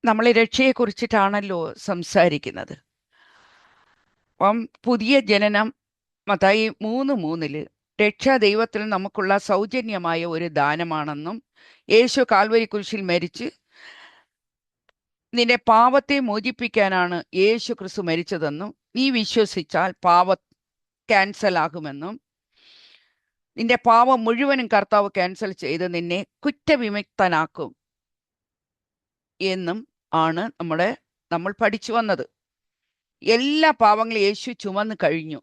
നമ്മൾ രക്ഷയെക്കുറിച്ചിട്ടാണല്ലോ സംസാരിക്കുന്നത്. അപ്പം പുതിയ ജനനം മത്തായി 3:3 രക്ഷ ദൈവത്തിൽ നമുക്കുള്ള സൗജന്യമായ ഒരു ദാനമാണെന്നും യേശു കാൽവരി കുരിശിൽ മരിച്ച് നിന്റെ പാപത്തെ മോചിപ്പിക്കാനാണ് യേശു ക്രിസ്തു മരിച്ചതെന്നും നീ വിശ്വസിച്ചാൽ പാപം ക്യാൻസൽ ആകുമെന്നും നിന്റെ പാപം മുഴുവനും കർത്താവ് ക്യാൻസൽ ചെയ്ത് നിന്നെ കുറ്റവിമുക്തനാക്കും എന്നും ആണ് നമ്മൾ പഠിച്ചു വന്നത്. എല്ലാ പാവങ്ങളും യേശു ചുമന്ന് കഴിഞ്ഞു.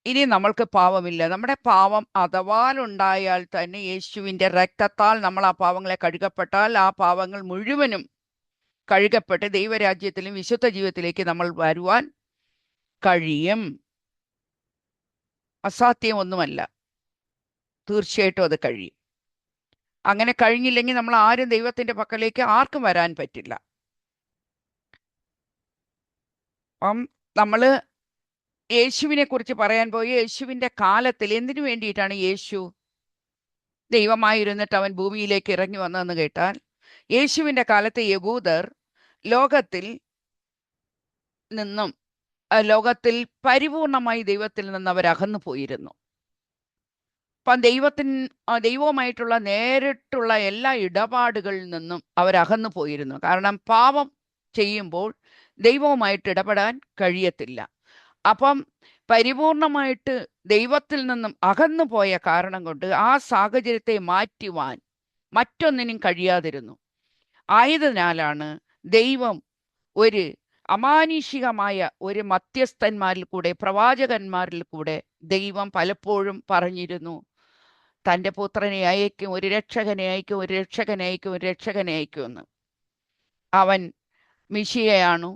ഇനി നമ്മൾക്ക് പാവമില്ല. നമ്മുടെ പാവം അഥവാലുണ്ടായാൽ തന്നെ യേശുവിൻ്റെ രക്തത്താൽ നമ്മൾ ആ പാവങ്ങളെ കഴുകപ്പെട്ടാൽ ആ പാവങ്ങൾ മുഴുവനും കഴുകപ്പെട്ട് ദൈവരാജ്യത്തിലും വിശുദ്ധ ജീവിതത്തിലേക്ക് നമ്മൾ വരുവാൻ കഴിയും. അസാധ്യമൊന്നുമല്ല, തീർച്ചയായിട്ടും അത് കഴിയും. അങ്ങനെ കഴിഞ്ഞില്ലെങ്കിൽ നമ്മൾ ആരും ദൈവത്തിൻ്റെ പക്കലേക്ക് ആർക്കും വരാൻ പറ്റില്ല. അപ്പം നമ്മൾ യേശുവിനെ കുറിച്ച് പറയാൻ പോയി. യേശുവിൻ്റെ കാലത്തിൽ എന്തിനു വേണ്ടിയിട്ടാണ് യേശു ദൈവമായിരുന്നിട്ട് അവൻ ഭൂമിയിലേക്ക് ഇറങ്ങി വന്നതെന്ന് കേട്ടാൽ, യേശുവിൻ്റെ കാലത്ത് യഹൂദർ ലോകത്തിൽ പരിപൂർണമായി ദൈവത്തിൽ നിന്ന് അവർ അകന്നു പോയിരുന്നു. അപ്പം ദൈവവുമായിട്ടുള്ള നേരിട്ടുള്ള എല്ലാ ഇടപാടുകളിൽ നിന്നും അവർ അകന്നു പോയിരുന്നു. കാരണം പാപം ചെയ്യുമ്പോൾ ദൈവവുമായിട്ട് ഇടപെടാൻ കഴിയത്തില്ല. അപ്പം പരിപൂർണമായിട്ട് ദൈവത്തിൽ നിന്നും അകന്നു പോയ കാരണം കൊണ്ട് ആ സാഹചര്യത്തെ മാറ്റുവാൻ മറ്റൊന്നിനും കഴിയാതിരുന്നു. ആയതിനാലാണ് ദൈവം ഒരു അമാനുഷികമായ ഒരു മധ്യസ്ഥന്മാരിൽ കൂടെ, പ്രവാചകന്മാരിൽ കൂടെ ദൈവം പലപ്പോഴും പറഞ്ഞിരുന്നു, തൻ്റെ പുത്രനെ അയക്കും, ഒരു രക്ഷകനെ അയക്കും, ഒരു രക്ഷകനെ അയക്കും, ഒരു രക്ഷകനെ അയക്കുമെന്ന്. അവൻ മിശിഹയാണു,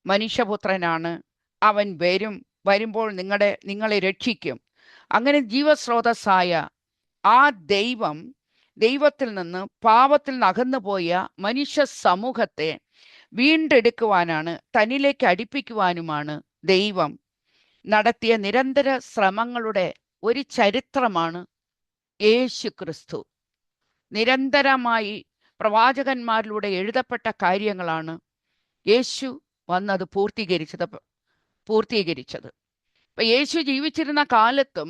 മനുഷ്യപുത്രനാണ്. അവൻ വരുമ്പോൾ നിങ്ങളെ രക്ഷിക്കും. അങ്ങനെ ജീവസ്രോതസ്സായ ആ ദൈവത്തിൽ നിന്ന് പാപത്തിൽ നിന്ന് അകന്നുപോയ മനുഷ്യ സമൂഹത്തെ വീണ്ടെടുക്കുവാനാണ്, തന്നിലേക്ക് അടുപ്പിക്കുവാനുമാണ് ദൈവം നടത്തിയ നിരന്തര ശ്രമങ്ങളുടെ ഒരു ചരിത്രമാണ് യേശു ക്രിസ്തു. നിരന്തരമായി പ്രവാചകന്മാരിലൂടെ എഴുതപ്പെട്ട കാര്യങ്ങളാണ് യേശു വന്നത് പൂർത്തീകരിച്ചത്. ഇപ്പം യേശു ജീവിച്ചിരുന്ന കാലത്തും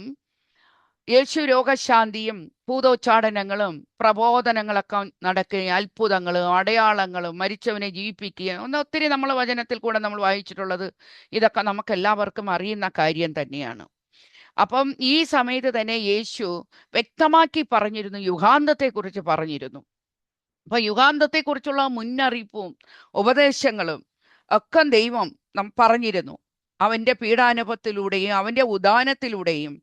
യേശു രോഗശാന്തിയും ഭൂതോച്ചാടനങ്ങളും പ്രബോധനങ്ങളൊക്കെ നടക്കുകയും അത്ഭുതങ്ങളും അടയാളങ്ങളും മരിച്ചവനെ ജീവിപ്പിക്കുകയും ഒത്തിരി നമ്മൾ വചനത്തിൽ കൂടെ നമ്മൾ വായിച്ചിട്ടുള്ളത്. ഇതൊക്കെ നമുക്ക് എല്ലാവർക്കും അറിയുന്ന കാര്യം തന്നെയാണ്. അപ്പം ഈ സമയത്ത് തന്നെ യേശു വ്യക്തമാക്കി പറഞ്ഞിരുന്നു, യുഗാന്തത്തെക്കുറിച്ച് പറഞ്ഞിരുന്നു. അപ്പൊ യുഗാന്തത്തെക്കുറിച്ചുള്ള മുന്നറിയിപ്പും ഉപദേശങ്ങളും ഒക്കെ ദൈവം പറഞ്ഞിരുന്നു. അവൻ്റെ പീഡാനുഭവത്തിലൂടെയും അവൻ്റെ ഉദാനത്തിലൂടെയും.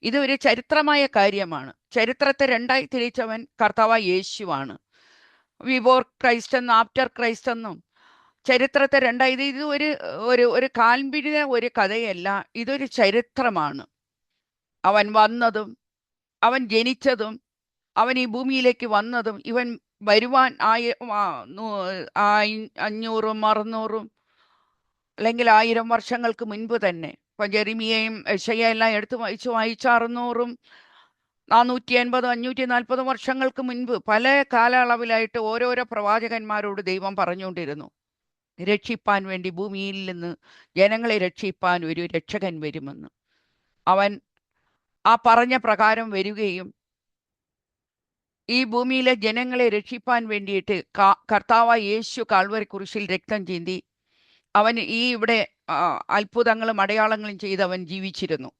ഇതൊരു ചരിത്രമായ കാര്യമാണ്. ചരിത്രത്തെ രണ്ടായി തിരിച്ചവൻ കർത്താവായ യേശുവാണ്. ബിഫോർ ക്രൈസ്റ്റ് എന്നും ആഫ്റ്റർ ക്രൈസ്റ്റ് എന്നും ചരിത്രത്തെ രണ്ടായി. ഇത് ഒരു കാൽപിരിത ഒരു കഥയല്ല, ഇതൊരു ചരിത്രമാണ്. അവൻ വന്നതും അവൻ ജനിച്ചതും അവൻ ഈ ഭൂമിയിലേക്ക് വന്നതും ഇവൻ വരുവാൻ 500-600 അല്ലെങ്കിൽ 1000 വർഷങ്ങൾക്ക് മുൻപ് തന്നെ. ഇപ്പം ജെറിമിയയും യെശയ്യായും എല്ലാം എടുത്ത് വായിച്ച് 600, 450, 540 വർഷങ്ങൾക്ക് മുൻപ് പല കാലയളവിലായിട്ട് ഓരോരോ പ്രവാചകന്മാരോട് ദൈവം പറഞ്ഞുകൊണ്ടിരുന്നു, രക്ഷിപ്പാൻ വേണ്ടി ഭൂമിയിൽ നിന്ന് ജനങ്ങളെ രക്ഷിപ്പാൻ ഒരു രക്ഷകൻ വരുമെന്ന്. അവൻ ആ പറഞ്ഞ പ്രകാരം വരികയും ഈ ഭൂമിയിലെ ജനങ്ങളെ രക്ഷിപ്പാൻ വേണ്ടിയിട്ട് കർത്താവായ യേശു കാൽവരി കുരിശിൽ രക്തം ചിന്തി അവൻ ഇവിടെ അത്ഭുതങ്ങളും അടയാളങ്ങളും ചെയ്ത് അവൻ ജീവിച്ചിരുന്നു.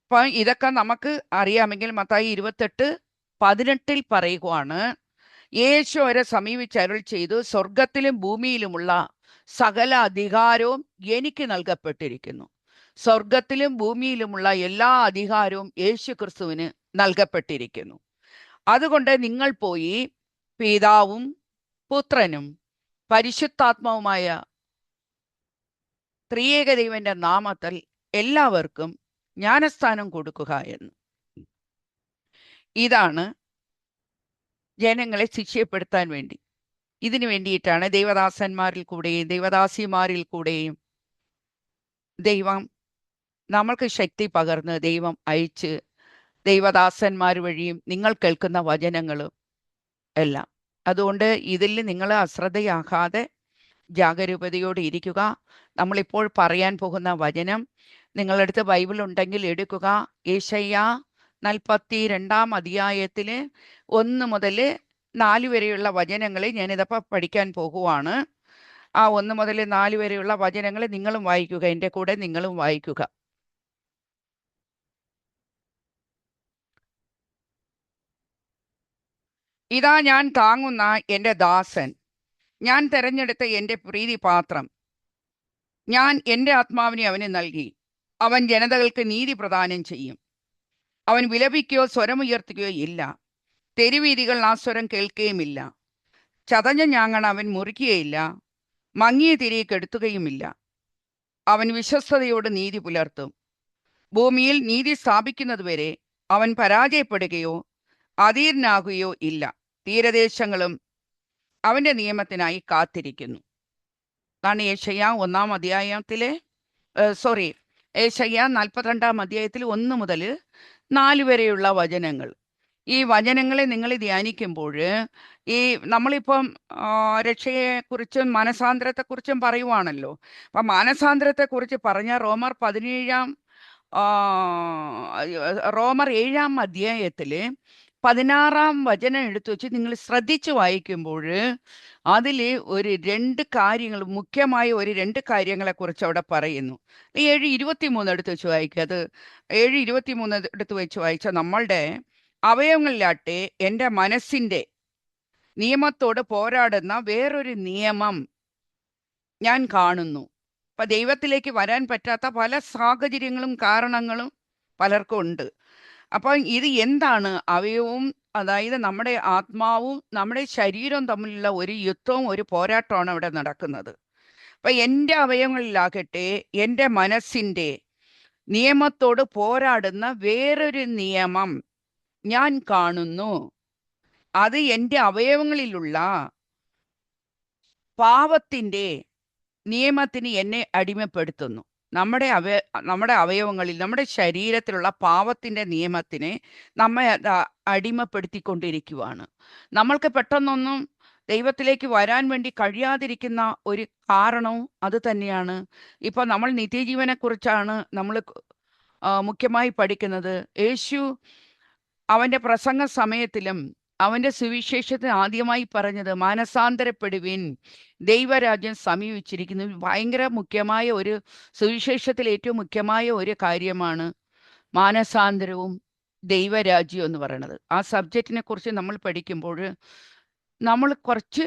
അപ്പം ഇതൊക്കെ നമുക്ക് അറിയാമെങ്കിൽ മത്തായി 28:18 പറയുകയാണ്, യേശു അവരെ സമീപിച്ച് അരുൾ ചെയ്തു, സ്വർഗത്തിലും ഭൂമിയിലുമുള്ള സകല അധികാരവും എനിക്ക് നൽകപ്പെട്ടിരിക്കുന്നു. സ്വർഗത്തിലും ഭൂമിയിലുമുള്ള എല്ലാ അധികാരവും യേശു ക്രിസ്തുവിന് നൽകപ്പെട്ടിരിക്കുന്നു. അതുകൊണ്ട് നിങ്ങൾ പോയി പിതാവും പുത്രനും പരിശുദ്ധാത്മാവുമായ ത്രിയേക ദൈവന്റെ നാമത്തിൽ എല്ലാവർക്കും ജ്ഞാനസ്നാനം കൊടുക്കുക എന്ന്. ഇതാണ് ജനങ്ങളെ ശിക്ഷപ്പെടുത്താൻ വേണ്ടി. ഇതിനു വേണ്ടിയിട്ടാണ് ദൈവദാസന്മാരിൽ കൂടെയും ദൈവദാസിമാരിൽ കൂടെയും ദൈവം നമ്മൾക്ക് ശക്തി പകർന്ന് ദൈവം അയച്ച് ദൈവദാസന്മാർ വഴിയും നിങ്ങൾ കേൾക്കുന്ന വചനങ്ങളും എല്ലാം അതുകൊണ്ട് ഇതിൽ നിങ്ങൾ അശ്രദ്ധയാകാതെ ജാഗരൂകതയോടെ ഇരിക്കുക. നമ്മളിപ്പോൾ പറയാൻ പോകുന്ന വചനം നിങ്ങളുടെ അടുത്ത് ബൈബിൾ ഉണ്ടെങ്കിൽ എടുക്കുക. യെശയ്യാ 42 അധ്യായത്തിൽ 1 മുതൽ 4 വരെയുള്ള വചനങ്ങൾ ഞാനിതപ്പോൾ പഠിക്കാൻ പോകുവാണ്. ആ 1 മുതൽ 4 വരെയുള്ള വചനങ്ങൾ നിങ്ങളും വായിക്കുക, എൻ്റെ കൂടെ നിങ്ങളും വായിക്കുക. ഇതാ ഞാൻ താങ്ങുന്ന എൻ്റെ ദാസൻ, ഞാൻ തെരഞ്ഞെടുത്ത എൻ്റെ പ്രീതിപാത്രം. ഞാൻ എൻ്റെ ആത്മാവിനെ അവന് നൽകി. അവൻ ജനതകൾക്ക് നീതി പ്രദാനം ചെയ്യും. അവൻ വിലപിക്കുകയോ സ്വരമുയർത്തുകയോ ഇല്ല. തെരുവീതികൾ ആ സ്വരം കേൾക്കുകയുമില്ല. ചതഞ്ഞ ഞാങ്ങണ അവൻ മുറിക്കുകയില്ല. മങ്ങിയ തിരി കെടുത്തുകയുമില്ല. അവൻ വിശ്വസ്തയോട് നീതി പുലർത്തും. ഭൂമിയിൽ നീതി സ്ഥാപിക്കുന്നതുവരെ അവൻ പരാജയപ്പെടുകയോ അധീരനാകുകയോ ഇല്ല. തീരദേശങ്ങളും അവന്റെ നിയമത്തിനായി കാത്തിരിക്കുന്നു. അതാണ് യെശയ്യാ 1 അധ്യായത്തിലെ യെശയ്യാ 42 അധ്യായത്തിൽ 1 മുതൽ 4 വരെയുള്ള വചനങ്ങൾ. ഈ വചനങ്ങളെ നിങ്ങൾ ധ്യാനിക്കുമ്പോൾ ഈ നമ്മളിപ്പം രക്ഷയെക്കുറിച്ചും മാനസാന്തരത്തെക്കുറിച്ചും പറയുവാണല്ലോ. അപ്പം മാനസാന്തരത്തെക്കുറിച്ച് പറഞ്ഞ റോമർ 7 അധ്യായത്തിൽ 16 വചനം എടുത്തു വെച്ച് നിങ്ങൾ ശ്രദ്ധിച്ച് വായിക്കുമ്പോൾ അതിൽ ഒരു 2 കാര്യങ്ങൾ, മുഖ്യമായ ഒരു 2 കാര്യങ്ങളെക്കുറിച്ച് അവിടെ പറയുന്നു. 7:23 എടുത്ത് വെച്ച് വായിക്കുക. അത് 7:23 എടുത്ത് വെച്ച് വായിച്ചാൽ നമ്മളുടെ അവയവങ്ങളിലാട്ടെ എൻ്റെ മനസ്സിൻ്റെ നിയമത്തോട് പോരാടുന്ന വേറൊരു നിയമം ഞാൻ കാണുന്നു. അപ്പം ദൈവത്തിലേക്ക് വരാൻ പറ്റാത്ത പല സാഹചര്യങ്ങളും കാരണങ്ങളും പലർക്കും ഉണ്ട്. അപ്പം ഇത് എന്താണ്? അവയവവും, അതായത് നമ്മുടെ ആത്മാവും നമ്മുടെ ശരീരവും തമ്മിലുള്ള ഒരു യുദ്ധവും ഒരു പോരാട്ടമാണ് അവിടെ നടക്കുന്നത്. അപ്പം എൻ്റെ അവയവങ്ങളിലാകട്ടെ എൻ്റെ മനസ്സിൻ്റെ നിയമത്തോട് പോരാടുന്ന വേറൊരു നിയമം ഞാൻ കാണുന്നു. അത് എൻ്റെ അവയവങ്ങളിലുള്ള പാപത്തിൻ്റെ നിയമത്തിന് എന്നെ അടിമപ്പെടുത്തുന്നു. നമ്മുടെ അവയവങ്ങളിൽ, നമ്മുടെ ശരീരത്തിലുള്ള പാപത്തിൻ്റെ നിയമത്തിനെ നമ്മെ അടിമപ്പെടുത്തിക്കൊണ്ടിരിക്കുവാണ്. നമ്മൾക്ക് പെട്ടെന്നൊന്നും ദൈവത്തിലേക്ക് വരാൻ വേണ്ടി കഴിയാതിരിക്കുന്ന ഒരു കാരണവും അത് തന്നെയാണ്. ഇപ്പോൾ നമ്മൾ നിത്യജീവനെക്കുറിച്ചാണ് നമ്മൾ മുഖ്യമായി പഠിക്കുന്നത്. യേശു അവൻ്റെ പ്രസംഗ സമയത്തിലും അവൻ്റെ സുവിശേഷത്തിന് ആദ്യമായി പറഞ്ഞത് മാനസാന്തരപ്പെടുവിൻ, ദൈവരാജ്യം സമീപിച്ചിരിക്കുന്നു. ഭയങ്കര മുഖ്യമായ ഒരു സുവിശേഷത്തിൽ ഏറ്റവും മുഖ്യമായ ഒരു കാര്യമാണ് മാനസാന്തരവും ദൈവരാജ്യവും എന്ന് പറയുന്നത്. ആ സബ്ജക്റ്റിനെ കുറിച്ച് നമ്മൾ പഠിക്കുമ്പോൾ നമ്മൾ കുറച്ച്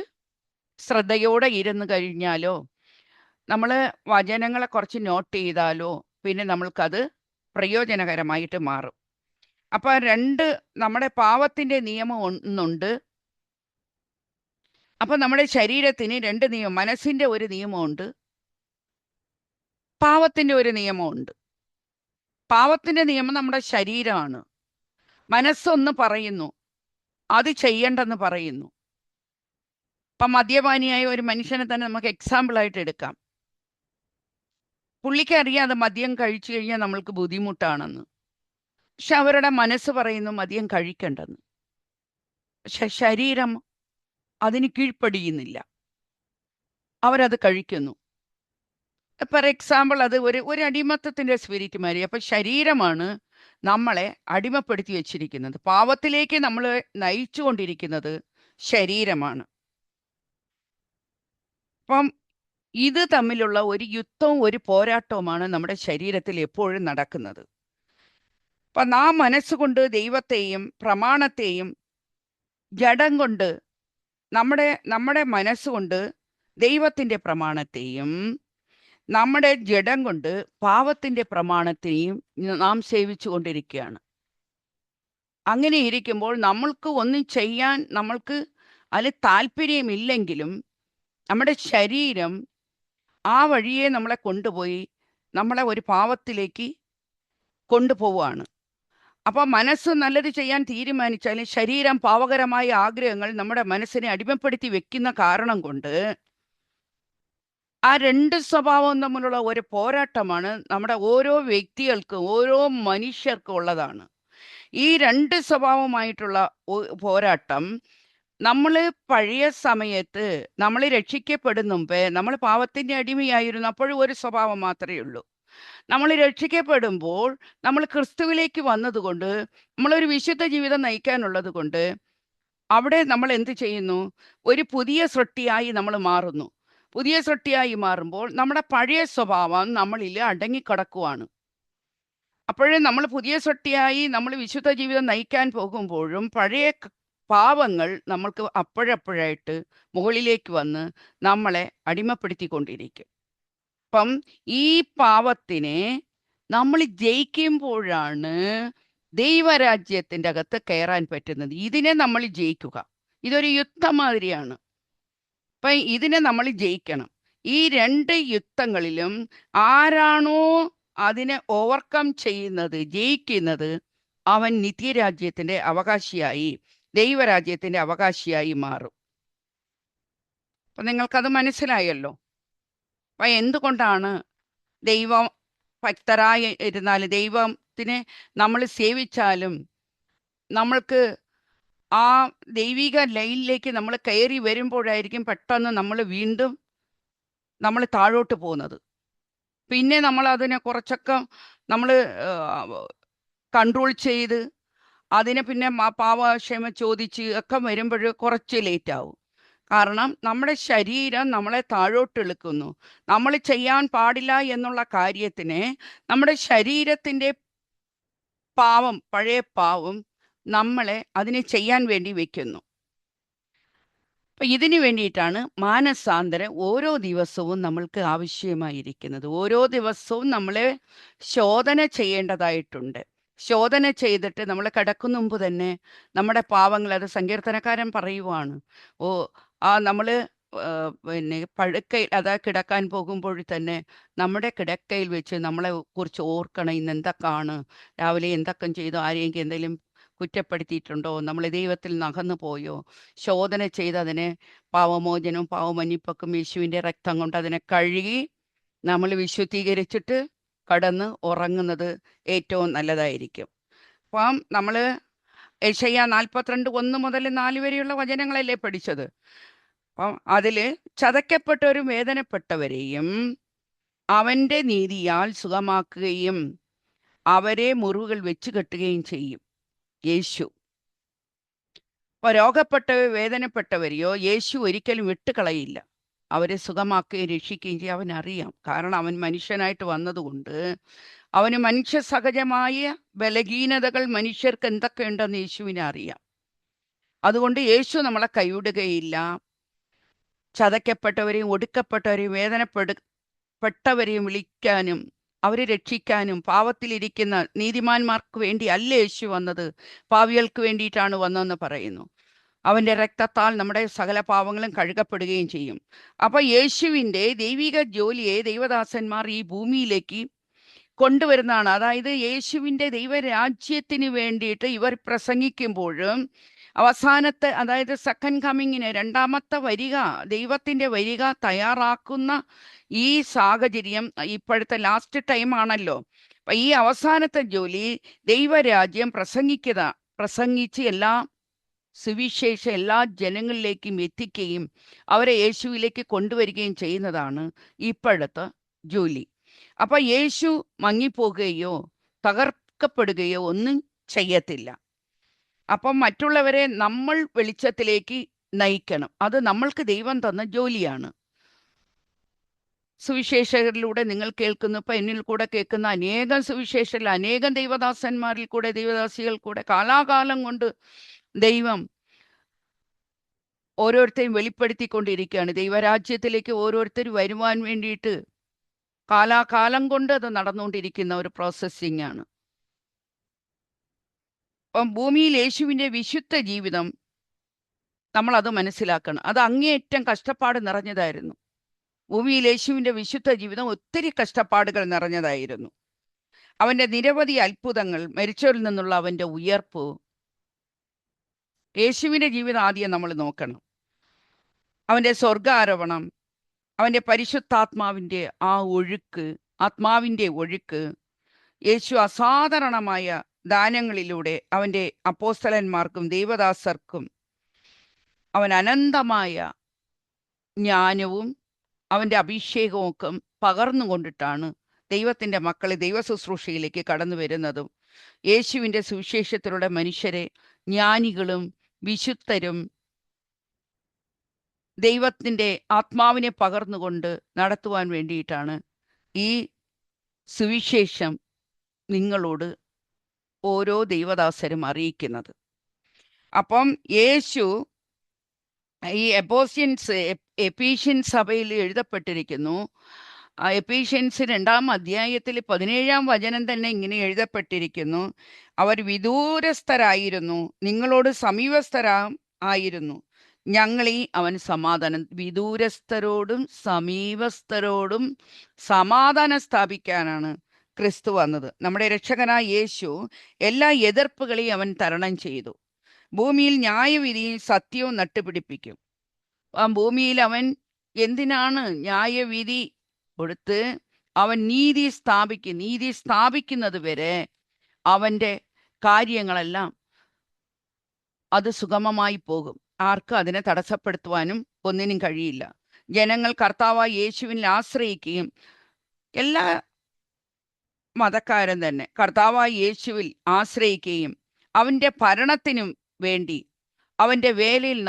ശ്രദ്ധയോടെ ഇരുന്ന് കഴിഞ്ഞാലോ, നമ്മൾ വചനങ്ങളെ കുറച്ച് നോട്ട് ചെയ്താലോ പിന്നെ നമ്മൾക്കത് പ്രയോജനകരമായിട്ട് മാറും. അപ്പം 2 നമ്മുടെ പാവത്തിൻ്റെ നിയമം ഒന്നുണ്ട്. അപ്പം നമ്മുടെ ശരീരത്തിന് 2 നിയമം, മനസ്സിൻ്റെ ഒരു നിയമമുണ്ട്, പാവത്തിൻ്റെ ഒരു നിയമമുണ്ട്. പാവത്തിൻ്റെ നിയമം നമ്മുടെ ശരീരമാണ്. മനസ്സൊന്ന് പറയുന്നു, അത് ചെയ്യണ്ടെന്ന് പറയുന്നു. ഇപ്പം മദ്യപാനിയായ ഒരു മനുഷ്യനെ തന്നെ നമുക്ക് എക്സാമ്പിളായിട്ട് എടുക്കാം. പുള്ളിക്കറിയാം അത് മദ്യം കഴിച്ചു കഴിഞ്ഞാൽ നമ്മൾക്ക് ബുദ്ധിമുട്ടാണെന്ന്. പക്ഷെ അവരുടെ മനസ്സ് പറയുന്നു മദ്യം കഴിക്കണ്ടെന്ന്. പക്ഷെ ശരീരം അതിന് കീഴ്പ്പടിയുന്നില്ല, അവരത് കഴിക്കുന്നു. ഫോർ എക്സാമ്പിൾ അത് ഒരു അടിമത്തത്തിൻ്റെ സ്പിരിറ്റ് മാതിരി. അപ്പം ശരീരമാണ് നമ്മളെ അടിമപ്പെടുത്തി വെച്ചിരിക്കുന്നത്. പാവത്തിലേക്ക് നമ്മൾ നയിച്ചു കൊണ്ടിരിക്കുന്നത് ശരീരമാണ്. അപ്പം ഇത് തമ്മിലുള്ള ഒരു യുദ്ധവും ഒരു പോരാട്ടവുമാണ് നമ്മുടെ ശരീരത്തിൽ എപ്പോഴും നടക്കുന്നത്. അപ്പം നാം മനസ്സുകൊണ്ട് ദൈവത്തെയും പ്രമാണത്തെയും, ജഡം കൊണ്ട് നമ്മുടെ മനസ്സുകൊണ്ട് ദൈവത്തിൻ്റെ പ്രമാണത്തെയും നമ്മുടെ ജഡം കൊണ്ട് പാവത്തിൻ്റെ പ്രമാണത്തെയും നാം സേവിച്ചു കൊണ്ടിരിക്കുകയാണ്. അങ്ങനെ ഇരിക്കുമ്പോൾ നമ്മൾക്ക് ഒന്നും ചെയ്യാൻ നമ്മൾക്ക് അതിൽ താല്പര്യമില്ലെങ്കിലും നമ്മുടെ ശരീരം ആ വഴിയെ നമ്മളെ കൊണ്ടുപോയി നമ്മളെ ഒരു പാവത്തിലേക്ക് കൊണ്ടുപോവുകയാണ്. അപ്പോൾ മനസ്സ് നല്ലത് ചെയ്യാൻ തീരുമാനിച്ചാലും ശരീരം പാവകരമായ ആഗ്രഹങ്ങൾ നമ്മുടെ മനസ്സിനെ അടിമപ്പെടുത്തി വെക്കുന്ന കാരണം കൊണ്ട് ആ 2 സ്വഭാവം തമ്മിലുള്ള ഒരു പോരാട്ടമാണ് നമ്മുടെ ഓരോ വ്യക്തികൾക്കും ഓരോ മനുഷ്യർക്കും ഉള്ളതാണ്. ഈ 2 സ്വഭാവമായിട്ടുള്ള പോരാട്ടം നമ്മൾ പഴയ സമയത്ത് നമ്മൾ രക്ഷിക്കപ്പെടും മുമ്പേ നമ്മൾ പാവത്തിന്റെ അടിമയായിരുന്നു. അപ്പോഴും ഒരു സ്വഭാവം മാത്രമേ ഉള്ളൂ. നമ്മൾ രക്ഷിക്കപ്പെടുമ്പോൾ നമ്മൾ ക്രിസ്തുവിലേക്ക് വന്നതുകൊണ്ട്, നമ്മളൊരു വിശുദ്ധ ജീവിതം നയിക്കാനുള്ളത് കൊണ്ട് അവിടെ നമ്മൾ എന്ത് ചെയ്യുന്നു? ഒരു പുതിയ സൃഷ്ടിയായി നമ്മൾ മാറുന്നു. പുതിയ സൃഷ്ടിയായി മാറുമ്പോൾ നമ്മുടെ പഴയ സ്വഭാവം നമ്മളിൽ അടങ്ങിക്കിടക്കുവാണ്. അപ്പോഴേ നമ്മൾ പുതിയ സൃഷ്ടിയായി നമ്മൾ വിശുദ്ധ ജീവിതം നയിക്കാൻ പോകുമ്പോഴും പഴയ പാവങ്ങൾ നമ്മൾക്ക് അപ്പോഴപ്പോഴായിട്ട് മുകളിലേക്ക് വന്ന് നമ്മളെ അടിമപ്പെടുത്തിക്കൊണ്ടിരിക്കും. അപ്പം ഈ പാവത്തിനെ നമ്മൾ ജയിക്കുമ്പോഴാണ് ദൈവരാജ്യത്തിൻ്റെ അകത്ത് കയറാൻ പറ്റുന്നത്. ഇതിനെ നമ്മൾ ജയിക്കുക. ഇതൊരു യുദ്ധം മാതിരിയാണ്. അപ്പം ഇതിനെ നമ്മൾ ജയിക്കണം. ഈ രണ്ട് യുദ്ധങ്ങളിലും ആരാണോ അതിനെ ഓവർകം ചെയ്യുന്നത്, ജയിക്കുന്നത്, അവൻ നിത്യരാജ്യത്തിൻ്റെ അവകാശിയായി, ദൈവരാജ്യത്തിൻ്റെ അവകാശിയായി മാറും. അപ്പം നിങ്ങൾക്കത് മനസ്സിലായല്ലോ. അപ്പം എന്തുകൊണ്ടാണ് ദൈവം ഭക്തരായി ഇരുന്നാലും ദൈവത്തിനെ നമ്മൾ സേവിച്ചാലും നമ്മൾക്ക് ആ ദൈവിക ലൈനിലേക്ക് നമ്മൾ കയറി വരുമ്പോഴായിരിക്കും പെട്ടെന്ന് നമ്മൾ വീണ്ടും നമ്മൾ താഴോട്ട് പോകുന്നത്. പിന്നെ നമ്മൾ അതിനെ കുറച്ചൊക്കെ നമ്മൾ കൺട്രോൾ ചെയ്ത് അതിനെ പിന്നെ പാവക്ഷമ ചോദിച്ച് ഒക്കെ വരുമ്പോൾ കുറച്ച് ലേറ്റ് ആവും. കാരണം നമ്മുടെ ശരീരം നമ്മളെ താഴോട്ട് ഇളുക്കുന്നു. നമ്മൾ ചെയ്യാൻ പാടില്ല എന്നുള്ള കാര്യത്തിനെ നമ്മുടെ ശരീരത്തിൻ്റെ പാവം, പഴയ പാവം നമ്മളെ അതിനെ ചെയ്യാൻ വേണ്ടി വെക്കുന്നു. അപ്പം ഇതിനു വേണ്ടിയിട്ടാണ് മാനസാന്തരം ഓരോ ദിവസവും നമ്മൾക്ക് ആവശ്യമായിരിക്കുന്നത്. ഓരോ ദിവസവും നമ്മളെ ശോധന ചെയ്യേണ്ടതായിട്ടുണ്ട്. ശോധന ചെയ്തിട്ട് നമ്മൾ കിടക്കുന്ന മുമ്പ് തന്നെ നമ്മുടെ പാവങ്ങൾ, അത് സങ്കീർത്തനക്കാരൻ പറയുവാണ്, നമ്മൾ പിന്നെ പടുക്കയിൽ കിടക്കാൻ പോകുമ്പോൾ തന്നെ നമ്മുടെ കിടക്കയിൽ വെച്ച് നമ്മളെ കുറിച്ച് ഓർക്കണം. ഇന്ന് എന്തൊക്കെയാണ്, രാവിലെ എന്തൊക്കെ ചെയ്തു, ആരെയെങ്കിലും എന്തെങ്കിലും കുറ്റപ്പെടുത്തിയിട്ടുണ്ടോ, നമ്മൾ ദൈവത്തിൽ നകന്നു പോയോ, ശോധന ചെയ്ത് അതിനെ പാവമോചനവും പാവമന്നിപ്പൊക്കും യേശുവിൻ്റെ രക്തം കൊണ്ട് അതിനെ കഴുകി നമ്മൾ വിശുദ്ധീകരിച്ചിട്ട് കടന്ന് ഉറങ്ങുന്നത് ഏറ്റവും നല്ലതായിരിക്കും. അപ്പം നമ്മൾ യെശയ്യാ 42:1-4 വരെയുള്ള വചനങ്ങളല്ലേ പഠിച്ചത്. അപ്പം അതിൽ ചതയ്ക്കപ്പെട്ടവരും വേദനപ്പെട്ടവരെയും അവൻ്റെ നീതിയാൽ സുഖമാക്കുകയും അവരെ മുറിവുകൾ വെച്ച് കെട്ടുകയും ചെയ്യും യേശു. അപ്പോൾ രോഗപ്പെട്ടവർ, വേദനപ്പെട്ടവരെയോ യേശു ഒരിക്കലും വിട്ടുകളയില്ല. അവരെ സുഖമാക്കുകയും രക്ഷിക്കുകയും ചെയ്യും. അവനറിയാം. കാരണം അവൻ മനുഷ്യനായിട്ട് വന്നതുകൊണ്ട് അവന് മനുഷ്യ സഹജമായ ബലഹീനതകൾ മനുഷ്യർക്ക് എന്തൊക്കെയുണ്ടെന്ന് യേശുവിനെ അറിയാം. അതുകൊണ്ട് യേശു നമ്മളെ കൈവിടുകയില്ല. ചതയ്ക്കപ്പെട്ടവരെയും ഒടുക്കപ്പെട്ടവരെയും വേദനപ്പെട്ടവരെയും വിളിക്കാനും അവരെ രക്ഷിക്കാനും, പാവത്തിലിരിക്കുന്ന നീതിമാന്മാർക്ക് വേണ്ടി അല്ല യേശു വന്നത്, പാവികൾക്ക് വേണ്ടിയിട്ടാണ് വന്നതെന്ന് പറയുന്നു. അവൻ്റെ രക്തത്താൽ നമ്മുടെ സകല പാവങ്ങളും കഴുകപ്പെടുകയും ചെയ്യും. അപ്പോൾ യേശുവിൻ്റെ ദൈവിക ജോലിയെ ദൈവദാസന്മാർ ഈ ഭൂമിയിലേക്ക് കൊണ്ടുവരുന്നതാണ്. അതായത് യേശുവിൻ്റെ ദൈവരാജ്യത്തിന് വേണ്ടിയിട്ട് ഇവർ പ്രസംഗിക്കുമ്പോഴും അവസാനത്തെ, അതായത് സെക്കൻഡ് കമ്മിങ്ങിന്, രണ്ടാമത്തെ വരിക, ദൈവത്തിൻ്റെ വരിക തയ്യാറാക്കുന്ന ഈ സാഹചര്യം ഇപ്പോഴത്തെ ലാസ്റ്റ് ടൈമാണല്ലോ. അപ്പം ഈ അവസാനത്തെ ജോലി ദൈവരാജ്യം പ്രസംഗിച്ച് സുവിശേഷം എല്ലാ ജനങ്ങളിലേക്കും എത്തിക്കുകയും അവരെ യേശുവിലേക്ക് കൊണ്ടുവരികയും ചെയ്യുന്നതാണ് ഇപ്പോഴത്തെ ജോലി. അപ്പം യേശു മങ്ങിപ്പോകുകയോ തകർക്കപ്പെടുകയോ ഒന്നും ചെയ്യത്തില്ല. അപ്പം മറ്റുള്ളവരെ നമ്മൾ വെളിച്ചത്തിലേക്ക് നയിക്കണം. അത് നമ്മൾക്ക് ദൈവം തന്ന ജോലിയാണ്. സുവിശേഷകരിലൂടെ നിങ്ങൾ കേൾക്കുന്ന, ഇപ്പം എന്നിൽ കൂടെ കേൾക്കുന്ന അനേകം സുവിശേഷരിൽ, അനേകം ദൈവദാസന്മാരിൽ കൂടെ, ദൈവദാസികൾ കൂടെ കാലാകാലം കൊണ്ട് ദൈവം ഓരോരുത്തരെയും വെളിപ്പെടുത്തിക്കൊണ്ടിരിക്കുകയാണ്. ദൈവരാജ്യത്തിലേക്ക് ഓരോരുത്തർ വരുവാൻ വേണ്ടിയിട്ട് കാലാകാലം കൊണ്ട് അത് നടന്നുകൊണ്ടിരിക്കുന്ന ഒരു പ്രോസസ്സിംഗ് ആണ്. അപ്പം ഭൂമിയിൽ യേശുവിൻ്റെ വിശുദ്ധ ജീവിതം നമ്മളത് മനസ്സിലാക്കണം. അത് അങ്ങേയറ്റം കഷ്ടപ്പാട് നിറഞ്ഞതായിരുന്നു. ഭൂമിയിൽ യേശുവിൻ്റെ വിശുദ്ധ ജീവിതം ഒത്തിരി കഷ്ടപ്പാടുകൾ നിറഞ്ഞതായിരുന്നു. അവൻ്റെ നിരവധി അത്ഭുതങ്ങൾ, മരിച്ചവരിൽ നിന്നുള്ള അവൻ്റെ ഉയർപ്പ്, യേശുവിൻ്റെ ജീവിതം ആദ്യം നമ്മൾ നോക്കണം. അവൻ്റെ സ്വർഗാരോപണം, അവൻ്റെ പരിശുദ്ധാത്മാവിൻ്റെ ആ ഒഴുക്ക്, ആത്മാവിൻ്റെ ഒഴുക്ക്, യേശു അസാധാരണമായ ദാനങ്ങളിലൂടെ അവൻ്റെ അപ്പോസ്തലന്മാർക്കും ദൈവദാസർക്കും അവൻ അനന്തമായ ജ്ഞാനവും അവൻ്റെ അഭിഷേകവും ഒക്കെ പകർന്നുകൊണ്ടിട്ടാണ് ദൈവത്തിൻ്റെ മക്കളെ ദൈവ ശുശ്രൂഷയിലേക്ക് കടന്നു വരുന്നതും യേശുവിൻ്റെ സുവിശേഷത്തിലൂടെ മനുഷ്യരെ ജ്ഞാനികളും വിശുദ്ധരും ദൈവത്തിൻ്റെ ആത്മാവിനെ പകർന്നുകൊണ്ട് നടത്തുവാൻ വേണ്ടിയിട്ടാണ് ഈ സുവിശേഷം നിങ്ങളോട് ഓരോ ദൈവദാസരും അറിയിക്കുന്നത്. അപ്പം യേശു ഈ എഫീഷ്യൻസ് സഭയിൽ എഴുതപ്പെട്ടിരിക്കുന്നു. എഫീഷ്യൻസ് 2-ാം അധ്യായത്തിൽ 17-ാം വചനം തന്നെ ഇങ്ങനെ എഴുതപ്പെട്ടിരിക്കുന്നു. അവർ വിദൂരസ്ഥരായിരുന്നു, നിങ്ങളോട് ആയിരുന്നു, ഞങ്ങളീ അവൻ സമാധാനം. വിദൂരസ്ഥരോടും സമീപസ്ഥരോടും സമാധാനം സ്ഥാപിക്കാനാണ് ക്രിസ്തു വന്നത്. നമ്മുടെ രക്ഷകനായ യേശു എല്ലാ എതിർപ്പുകളെയും അവൻ തരണം ചെയ്തു. ഭൂമിയിൽ ന്യായവിധിയും സത്യവും നട്ടുപിടിപ്പിക്കും. ആ ഭൂമിയിൽ അവൻ എന്തിനാണ് ന്യായവിധി കൊടുത്ത് അവൻ നീതി സ്ഥാപിക്കും. നീതി സ്ഥാപിക്കുന്നത് വരെ അവൻ്റെ കാര്യങ്ങളെല്ലാം അത് സുഗമമായി പോകും. ആർക്കും അതിനെ തടസ്സപ്പെടുത്തുവാനും ഒന്നിനും കഴിയില്ല. ജനങ്ങൾ കർത്താവായ യേശുവിൽ ആശ്രയിക്കുകയും എല്ലാ മതക്കാരും തന്നെ കർത്താവായ യേശുവിൽ ആശ്രയിക്കുകയും അവൻ്റെ ഭരണത്തിനും വേണ്ടി അവൻ്റെ വേലയിൽ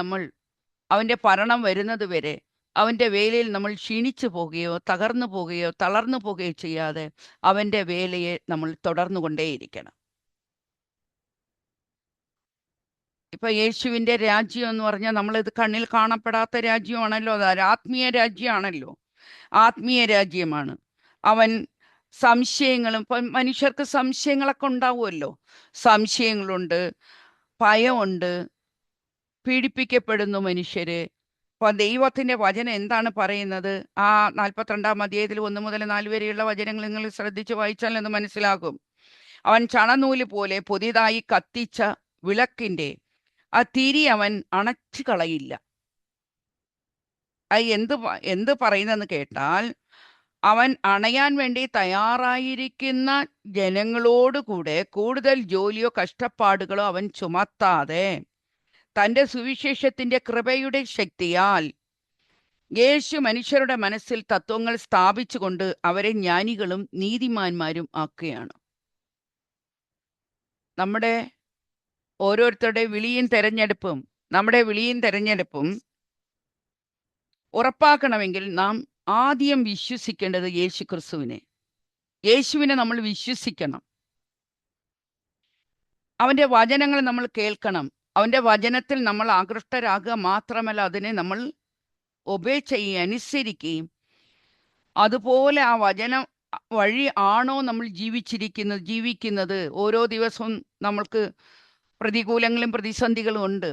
അവൻ്റെ ഭരണം വരുന്നത് വരെ അവൻ്റെ വേലയിൽ നമ്മൾ ക്ഷീണിച്ചു പോകുകയോ തകർന്നു പോകുകയോ തളർന്നു പോകുകയോ ചെയ്യാതെ അവൻ്റെ വേലയെ നമ്മൾ തുടർന്നു കൊണ്ടേയിരിക്കണം. ഇപ്പൊ യേശുവിൻ്റെ രാജ്യം എന്ന് പറഞ്ഞാൽ നമ്മളിത് കണ്ണിൽ കാണപ്പെടാത്ത രാജ്യമാണല്ലോ, അത് ആത്മീയ രാജ്യമാണല്ലോ, ആത്മീയ രാജ്യമാണ്. അവൻ സംശയങ്ങളും ഇപ്പം മനുഷ്യർക്ക് സംശയങ്ങളൊക്കെ ഉണ്ടാവുമല്ലോ, സംശയങ്ങളുണ്ട്, ഭയമുണ്ട്, പീഡിപ്പിക്കപ്പെടുന്നു മനുഷ്യര്. അപ്പൊ ദൈവത്തിന്റെ വചനം എന്താണ് പറയുന്നത്? ആ 42-ാം അധ്യായത്തിൽ 1 മുതൽ 4 വരെയുള്ള വചനങ്ങൾ നിങ്ങൾ ശ്രദ്ധിച്ച് വായിച്ചാൽ എന്ന് മനസ്സിലാകും. അവൻ ചണനൂല് പോലെ പുതിയതായി കത്തിച്ച വിളക്കിന്റെ ആ തിരി അവൻ അണച്ചു കളയില്ല. അത് എന്ത് പറയുന്നെന്ന് കേട്ടാൽ, അവൻ അണയാൻ വേണ്ടി തയ്യാറായിരിക്കുന്ന ജനങ്ങളോട് കൂടെ കൂടുതൽ ജോലിയോ കഷ്ടപ്പാടുകളോ അവൻ ചുമത്താതെ തൻ്റെ സുവിശേഷത്തിന്റെ കൃപയുടെ ശക്തിയാൽ യേശു മനുഷ്യരുടെ മനസ്സിൽ തത്വങ്ങൾ സ്ഥാപിച്ചുകൊണ്ട് അവരെ ജ്ഞാനികളും നീതിമാന്മാരും ആക്കുകയാണ്. നമ്മുടെ ഓരോരുത്തരുടെ നമ്മുടെ വിളിയും തെരഞ്ഞെടുപ്പും ഉറപ്പാക്കണമെങ്കിൽ നാം ആദ്യം വിശ്വസിക്കേണ്ടത് യേശുവിനെ നമ്മൾ വിശ്വസിക്കണം. അവൻ്റെ വചനങ്ങൾ നമ്മൾ കേൾക്കണം. അവൻ്റെ വചനത്തിൽ നമ്മൾ ആകൃഷ്ടരാകുക മാത്രമല്ല, അതിനെ നമ്മൾ ഒബേ ചെയ്യുകയും അനുസരിക്കുകയും അതുപോലെ ആ വചനം വഴി ആണോ നമ്മൾ ജീവിക്കുന്നത്. ഓരോ ദിവസവും നമ്മൾക്ക് പ്രതികൂലങ്ങളും പ്രതിസന്ധികളും ഉണ്ട്.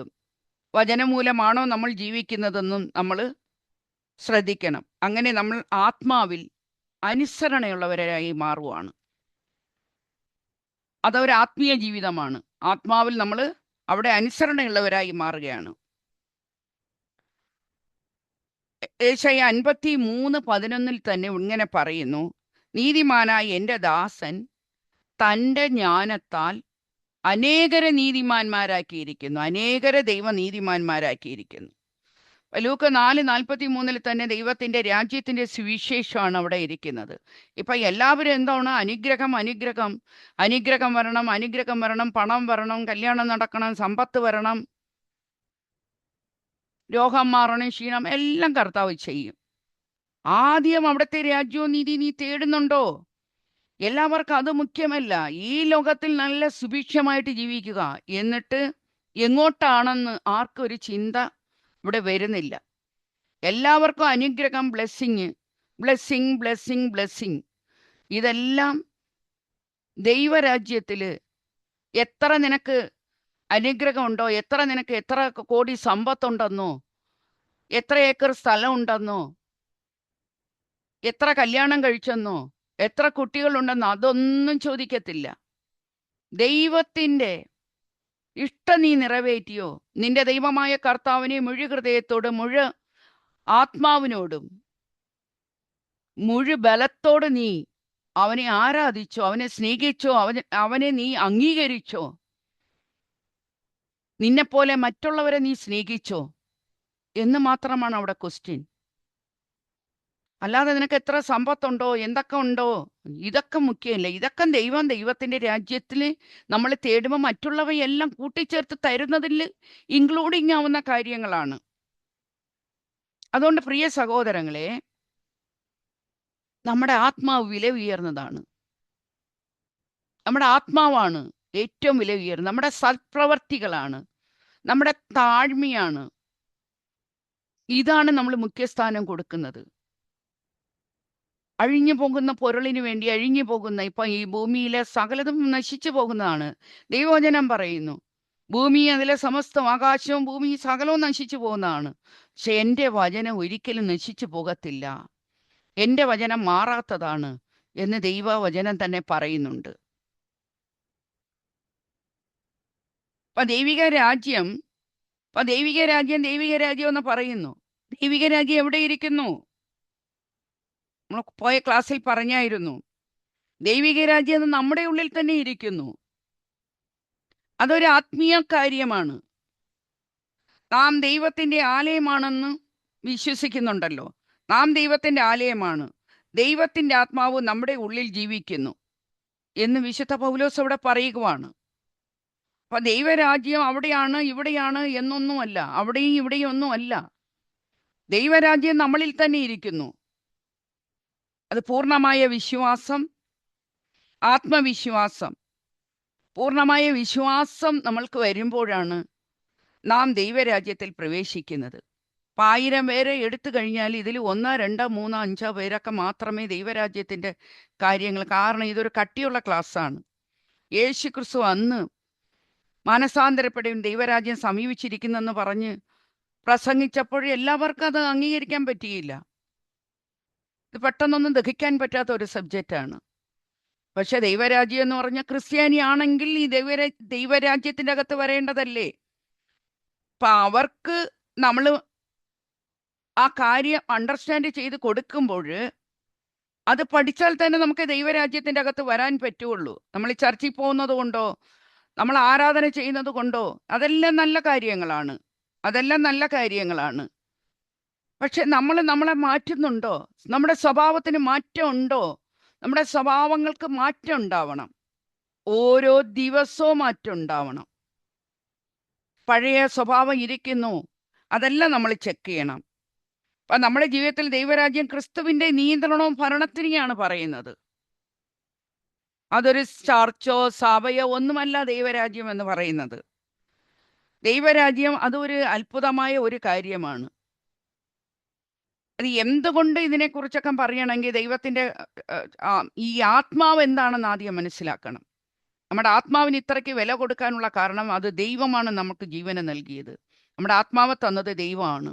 വചനം മൂലമാണോ നമ്മൾ ജീവിക്കുന്നതെന്നും നമ്മൾ ശ്രദ്ധിക്കണം. അങ്ങനെ നമ്മൾ ആത്മാവിൽ അനുസരണയുള്ളവരായി മാറുവാണ്. അതൊരു ആത്മീയ ജീവിതമാണ്. ആത്മാവിൽ നമ്മൾ അവിടെ അനുസരണയുള്ളവരായി മാറുകയാണ്. യെശയ്യാ 53:11 തന്നെ ഇങ്ങനെ പറയുന്നു, നീതിമാനായ എൻ്റെ ദാസൻ തൻ്റെ ജ്ഞാനത്താൽ അനേകരെ നീതിമാന്മാരാക്കിയിരിക്കുന്നു, അനേകരെ ദൈവനീതിമാന്മാരാക്കിയിരിക്കുന്നു. ലൂക്ക 4:43 തന്നെ ദൈവത്തിൻ്റെ രാജ്യത്തിൻ്റെ സുവിശേഷമാണ് അവിടെ ഇരിക്കുന്നത്. ഇപ്പം എല്ലാവരും എന്താണ്? അനുഗ്രഹം വരണം, പണം വരണം, കല്യാണം നടക്കണം, സമ്പത്ത് വരണം, രോഗം മാറണം, ക്ഷീണം എല്ലാം കർത്താവ് ചെയ്യും. ആദ്യം അവിടുത്തെ രാജ്യവും നീതി നീ തേടുന്നുണ്ടോ? എല്ലാവർക്കും അത് മുഖ്യമല്ല. ഈ ലോകത്തിൽ നല്ല സുഭിക്ഷമായിട്ട് ജീവിക്കുക, എന്നിട്ട് എങ്ങോട്ടാണെന്ന് ആർക്കും ഒരു ചിന്ത ഇവിടെ വരുന്നില്ല. എല്ലാവർക്കും അനുഗ്രഹം, ബ്ലെസ്സിങ്. ഇതെല്ലാം ദൈവരാജ്യത്തിൽ എത്ര നിനക്ക് അനുഗ്രഹമുണ്ടോ, എത്ര കോടി സമ്പത്തുണ്ടെന്നോ, എത്ര ഏക്കർ സ്ഥലം ഉണ്ടെന്നോ, എത്ര കല്യാണം കഴിച്ചെന്നോ, എത്ര കുട്ടികളുണ്ടെന്നോ അതൊന്നും ചോദിക്കത്തില്ല. ദൈവത്തിൻ്റെ ഇഷ്ടം നീ നിറവേറ്റിയോ? നിന്റെ ദൈവമായ കർത്താവിനെ മുഴു ഹൃദയത്തോടും മുഴു ആത്മാവിനോടും മുഴു ബലത്തോട് നീ അവനെ ആരാധിച്ചോ, അവനെ സ്നേഹിച്ചോ, അവനെ നീ അംഗീകരിച്ചോ, നിന്നെപ്പോലെ മറ്റുള്ളവരെ നീ സ്നേഹിച്ചോ? എന്ന് മാത്രമാണ് അവിടെ ക്വസ്റ്റ്യൻ. അല്ലാതെ നിനക്ക് എത്ര സമ്പത്തുണ്ടോ, എന്തൊക്കെ ഉണ്ടോ, ഇതൊക്കെ മുഖ്യമല്ല. ഇതൊക്കെ ദൈവത്തിന്റെ രാജ്യത്തിൽ നമ്മൾ തേടുമ്പോൾ മറ്റുള്ളവയെല്ലാം കൂട്ടിച്ചേർത്ത് തരുന്നതിൽ ഇൻക്ലൂഡിങ് ആവുന്ന കാര്യങ്ങളാണ്. അതുകൊണ്ട് പ്രിയ സഹോദരങ്ങളെ, നമ്മുടെ ആത്മാവ് വില ഉയർന്നതാണ്. നമ്മുടെ ആത്മാവാണ് ഏറ്റവും വില ഉയർന്നത്. നമ്മുടെ സൽപ്രവർത്തികളാണ്, നമ്മുടെ താഴ്മയാണ്. ഇതാണ് നമ്മൾ മുഖ്യസ്ഥാനം കൊടുക്കുന്നത്. അഴിഞ്ഞു പോകുന്ന പൊരുളിന് വേണ്ടി അഴിഞ്ഞു പോകുന്ന, ഇപ്പൊ ഈ ഭൂമിയിലെ സകലതും നശിച്ചു പോകുന്നതാണ്. ദൈവവചനം പറയുന്നു, ഭൂമി അതിലെ സമസ്തം, ആകാശവും ഭൂമി സകലവും നശിച്ചു പോകുന്നതാണ്. പക്ഷെ എൻ്റെ വചനം ഒരിക്കലും നശിച്ചു പോകത്തില്ല, എൻ്റെ വചനം മാറാത്തതാണ് എന്ന് ദൈവവചനം തന്നെ പറയുന്നുണ്ട്. അപ്പൊ ദൈവിക രാജ്യം എന്ന് പറയുന്നു. ദൈവിക രാജ്യം എവിടെ ഇരിക്കുന്നു? നമ്മൾ പോയ ക്ലാസ്സിൽ പറഞ്ഞായിരുന്നു, ദൈവിക രാജ്യം നമ്മുടെ ഉള്ളിൽ തന്നെ ഇരിക്കുന്നു. അതൊരു ആത്മീയ കാര്യമാണ്. നാം ദൈവത്തിന്റെ ആലയമാണെന്ന് വിശ്വസിക്കുന്നുണ്ടല്ലോ. നാം ദൈവത്തിന്റെ ആലയമാണ്, ദൈവത്തിന്റെ ആത്മാവ് നമ്മുടെ ഉള്ളിൽ ജീവിക്കുന്നു എന്ന് വിശുദ്ധ പൗലോസ് അവിടെ പറയുകയാണ്. അപ്പൊ ദൈവരാജ്യം അവിടെയാണ് ഇവിടെയാണ് എന്നൊന്നുമല്ല, അവിടെയും ഇവിടെയും ഒന്നുമല്ല. ദൈവരാജ്യം നമ്മളിൽ തന്നെ ഇരിക്കുന്നു. അത് പൂർണ്ണമായ വിശ്വാസം, ആത്മവിശ്വാസം, പൂർണ്ണമായ വിശ്വാസം നമ്മൾക്ക് വരുമ്പോഴാണ് നാം ദൈവരാജ്യത്തിൽ പ്രവേശിക്കുന്നത്. 1000 പേരെ എടുത്തു കഴിഞ്ഞാൽ ഇതിൽ 1, 2, 3, 5 പേരൊക്കെ മാത്രമേ ദൈവരാജ്യത്തിന്റെ കാര്യങ്ങൾ. കാരണം ഇതൊരു കട്ടിയുള്ള ക്ലാസ്സാണ്. യേശു ക്രിസ്തു അന്ന് മാനസാന്തരപ്പെടും ദൈവരാജ്യം സമീപിച്ചിരിക്കുന്നെന്ന് പറഞ്ഞ് പ്രസംഗിച്ചപ്പോൾ എല്ലാവർക്കും അത് അംഗീകരിക്കാൻ പറ്റിയില്ല. ഇത് പെട്ടെന്നൊന്നും ദഹിക്കാൻ പറ്റാത്ത ഒരു സബ്ജക്റ്റാണ്. പക്ഷെ ദൈവരാജ്യം എന്ന് പറഞ്ഞ ക്രിസ്ത്യാനി ആണെങ്കിൽ ഈ ദൈവരാജ്യത്തിന്റെ അകത്ത് വരേണ്ടതല്ലേ? അപ്പൊ അവർക്ക് നമ്മൾ ആ കാര്യം അണ്ടർസ്റ്റാൻഡ് ചെയ്ത് കൊടുക്കുമ്പോൾ അത് പഠിച്ചാൽ തന്നെ നമുക്ക് ദൈവരാജ്യത്തിന്റെ അകത്ത് വരാൻ പറ്റുള്ളൂ. നമ്മൾ ഈ ചർച്ചിൽ പോകുന്നത് കൊണ്ടോ നമ്മൾ ആരാധന ചെയ്യുന്നത് കൊണ്ടോ അതെല്ലാം നല്ല കാര്യങ്ങളാണ്. പക്ഷെ നമ്മളെ മാറ്റുന്നുണ്ടോ? നമ്മുടെ സ്വഭാവത്തിന് മാറ്റം ഉണ്ടോ? നമ്മുടെ സ്വഭാവങ്ങൾക്ക് മാറ്റം ഉണ്ടാവണം. ഓരോ ദിവസവും മാറ്റം ഉണ്ടാവണം. പഴയ സ്വഭാവം ഇരിക്കുന്നു, അതെല്ലാം നമ്മൾ ചെക്ക് ചെയ്യണം. അപ്പൊ നമ്മുടെ ജീവിതത്തിൽ ദൈവരാജ്യം ക്രിസ്തുവിന്റെ നിയന്ത്രണവും ഭരണത്തിനെയാണ് പറയുന്നത്. അതൊരു ചർച്ചോ സഭയോ ഒന്നുമല്ല ദൈവരാജ്യം എന്ന് പറയുന്നത്. ദൈവരാജ്യം അതൊരു അത്ഭുതമായ ഒരു കാര്യമാണ്. അത് എന്തുകൊണ്ട് ഇതിനെക്കുറിച്ചൊക്കെ പറയണമെങ്കിൽ ദൈവത്തിന്റെ ഈ ആത്മാവ് എന്താണെന്ന് ആദ്യം മനസ്സിലാക്കണം. നമ്മുടെ ആത്മാവിന് ഇത്രയ്ക്ക് വില കൊടുക്കാനുള്ള കാരണം അത് ദൈവമാണ് നമുക്ക് ജീവനെ നൽകിയത്. നമ്മുടെ ആത്മാവ് തന്നത് ദൈവമാണ്.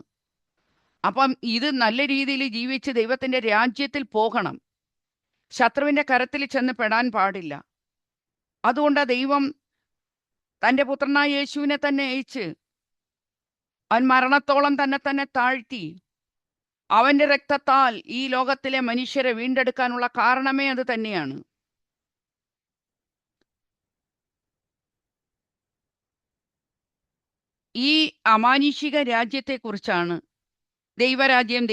അപ്പം ഇത് നല്ല രീതിയിൽ ജീവിച്ച് ദൈവത്തിന്റെ രാജ്യത്തിൽ പോകണം. ശത്രുവിന്റെ കരത്തിൽ ചെന്ന് പെടാൻ പാടില്ല. അതുകൊണ്ട് ദൈവം തൻ്റെ പുത്രനായ യേശുവിനെ തന്നെ അയച്ച് അവൻ മരണത്തോളം തന്നെ താഴ്ത്തി അവന്റെ രക്തത്താൽ ഈ ലോകത്തിലെ മനുഷ്യരെ വീണ്ടെടുക്കാനുള്ള കാരണമേ അത് തന്നെയാണ്. ഈ അമാനുഷിക രാജ്യത്തെക്കുറിച്ചാണ് ദൈവരാജ്യം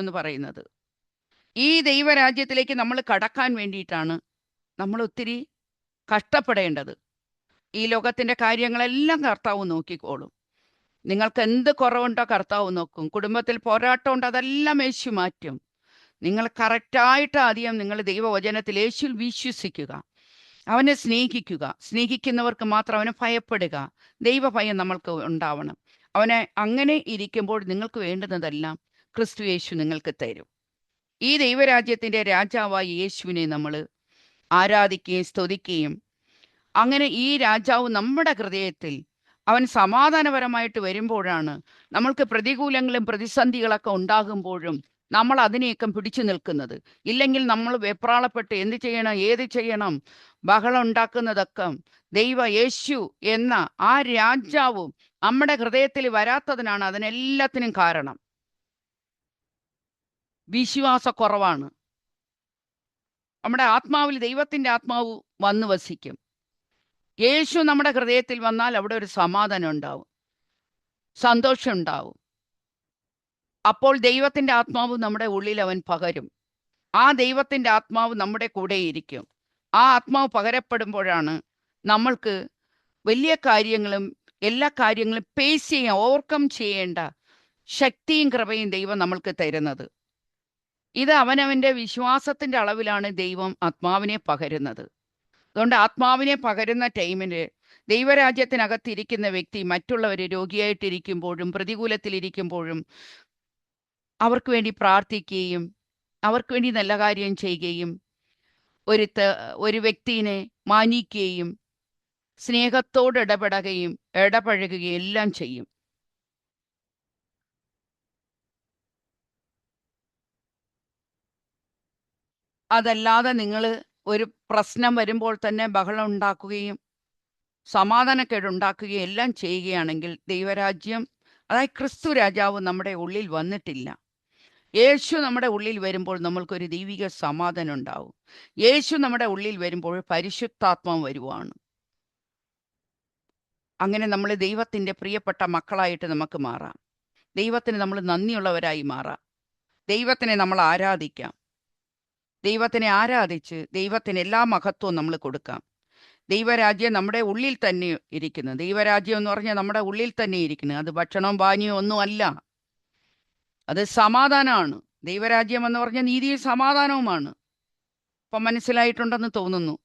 എന്ന് പറയുന്നത്. ഈ ദൈവരാജ്യത്തിലേക്ക് നമ്മൾ കടക്കാൻ വേണ്ടിയിട്ടാണ് നമ്മൾ ഒത്തിരി കഷ്ടപ്പെടേണ്ടത്. ഈ ലോകത്തിന്റെ കാര്യങ്ങളെല്ലാം കർത്താവ് നോക്കിക്കോളും. നിങ്ങൾക്ക് എന്ത് കുറവുണ്ടോ കർത്താവ് നോക്കും. കുടുംബത്തിൽ പോരാട്ടമുണ്ട്, അതെല്ലാം യേശു മാറ്റും. നിങ്ങൾ കറക്റ്റായിട്ട് ആദ്യം നിങ്ങൾ ദൈവവചനത്തിൽ യേശുവിൽ വിശ്വസിക്കുക, അവനെ സ്നേഹിക്കുക. സ്നേഹിക്കുന്നവർക്ക് മാത്രം അവനെ ഭയപ്പെടുക. ദൈവഭയം നമ്മൾക്ക് ഉണ്ടാവണം. അവനെ അങ്ങനെ ഇരിക്കുമ്പോൾ നിങ്ങൾക്ക് വേണ്ടുന്നതെല്ലാം ക്രിസ്തു യേശു നിങ്ങൾക്ക് തരും. ഈ ദൈവരാജ്യത്തിന്റെ രാജാവായ യേശുവിനെ നമ്മൾ ആരാധിക്കുകയും സ്തുതിക്കുകയും അങ്ങനെ ഈ രാജാവ് നമ്മുടെ ഹൃദയത്തിൽ അവൻ സമാധാനപരമായിട്ട് വരുമ്പോഴാണ് നമ്മൾക്ക് പ്രതികൂലങ്ങളും പ്രതിസന്ധികളൊക്കെ ഉണ്ടാകുമ്പോഴും നമ്മൾ അതിനെയൊക്കെ പിടിച്ചു നിൽക്കുന്നത്. ഇല്ലെങ്കിൽ നമ്മൾ വെപ്രാളപ്പെട്ട് എന്ത് ചെയ്യണം ഏത് ചെയ്യണം ബഹളം ഉണ്ടാക്കുന്നതൊക്കെ യേശു എന്ന ആ രാജാവും നമ്മുടെ ഹൃദയത്തിൽ വരാത്തതിനാണ് അതിനെല്ലാത്തിനും കാരണം. വിശ്വാസക്കുറവാണ്. നമ്മുടെ ആത്മാവിൽ ദൈവത്തിന്റെ ആത്മാവ് വന്നു വസിക്കും. യേശു നമ്മുടെ ഹൃദയത്തിൽ വന്നാൽ അവിടെ ഒരു സമാധാനം ഉണ്ടാവും, സന്തോഷം ഉണ്ടാവും. അപ്പോൾ ദൈവത്തിന്റെ ആത്മാവ് നമ്മുടെ ഉള്ളിൽ അവൻ പകരും. ആ ദൈവത്തിന്റെ ആത്മാവ് നമ്മുടെ കൂടെയിരിക്കും. ആ ആത്മാവ് പകരപ്പെടുമ്പോഴാണ് നമ്മൾക്ക് വലിയ കാര്യങ്ങളും എല്ലാ കാര്യങ്ങളും ഫേസ് ചെയ്യാൻ, ഓവർകം ചെയ്യേണ്ട ശക്തിയും കൃപയും ദൈവം നമ്മൾക്ക് തരുന്നത്. ഇത് അവനവന്റെ വിശ്വാസത്തിന്റെ അളവിലാണ് ദൈവം ആത്മാവിനെ പകരുന്നത്. അതുകൊണ്ട് ആത്മാവിനെ പകരുന്ന ടൈമിൽ ദൈവരാജ്യത്തിനകത്തിരിക്കുന്ന വ്യക്തി മറ്റുള്ളവർ രോഗിയായിട്ടിരിക്കുമ്പോഴും പ്രതികൂലത്തിലിരിക്കുമ്പോഴും അവർക്ക് വേണ്ടി പ്രാർത്ഥിക്കുകയും അവർക്ക് വേണ്ടി നല്ല കാര്യം ചെയ്യുകയും ഒരു വ്യക്തിയെ മാനിക്കുകയും സ്നേഹത്തോട് ഇടപഴകുകയും എല്ലാം ചെയ്യും. അതല്ലാതെ നിങ്ങൾ ഒരു പ്രശ്നം വരുമ്പോൾ തന്നെ ബഹളം ഉണ്ടാക്കുകയും സമാധാനക്കേടുണ്ടാക്കുകയും എല്ലാം ചെയ്യുകയാണെങ്കിൽ ദൈവരാജ്യം, അതായത് ക്രിസ്തു രാജാവ് നമ്മുടെ ഉള്ളിൽ വന്നിട്ടില്ല. യേശു നമ്മുടെ ഉള്ളിൽ വരുമ്പോൾ നമ്മൾക്കൊരു ദൈവിക സമാധാനം ഉണ്ടാവും. യേശു നമ്മുടെ ഉള്ളിൽ വരുമ്പോൾ പരിശുദ്ധാത്മാവ് വരുവാണ്. അങ്ങനെ നമ്മൾ ദൈവത്തിൻ്റെ പ്രിയപ്പെട്ട മക്കളായിട്ട് നമുക്ക് മാറാം. ദൈവത്തിന് നമ്മൾ നന്ദിയുള്ളവരായി മാറാം. ദൈവത്തിനെ നമ്മൾ ആരാധിക്കാം. ദൈവത്തിനെ ആരാധിച്ച് ദൈവത്തിന് എല്ലാ മഹത്വവും നമ്മൾ കൊടുക്കാം. ദൈവരാജ്യം നമ്മുടെ ഉള്ളിൽ തന്നെ ഇരിക്കുന്നു. ദൈവരാജ്യം എന്ന് പറഞ്ഞാൽ നമ്മുടെ ഉള്ളിൽ തന്നെ ഇരിക്കുന്നു. അത് ഭക്ഷണവും പാനീയവും ഒന്നുമല്ല, അത് സമാധാനമാണ്. ദൈവരാജ്യം എന്ന് പറഞ്ഞാൽ നീതിയും സമാധാനവുമാണ്. ഇപ്പം മനസ്സിലായിട്ടുണ്ടെന്ന് തോന്നുന്നു.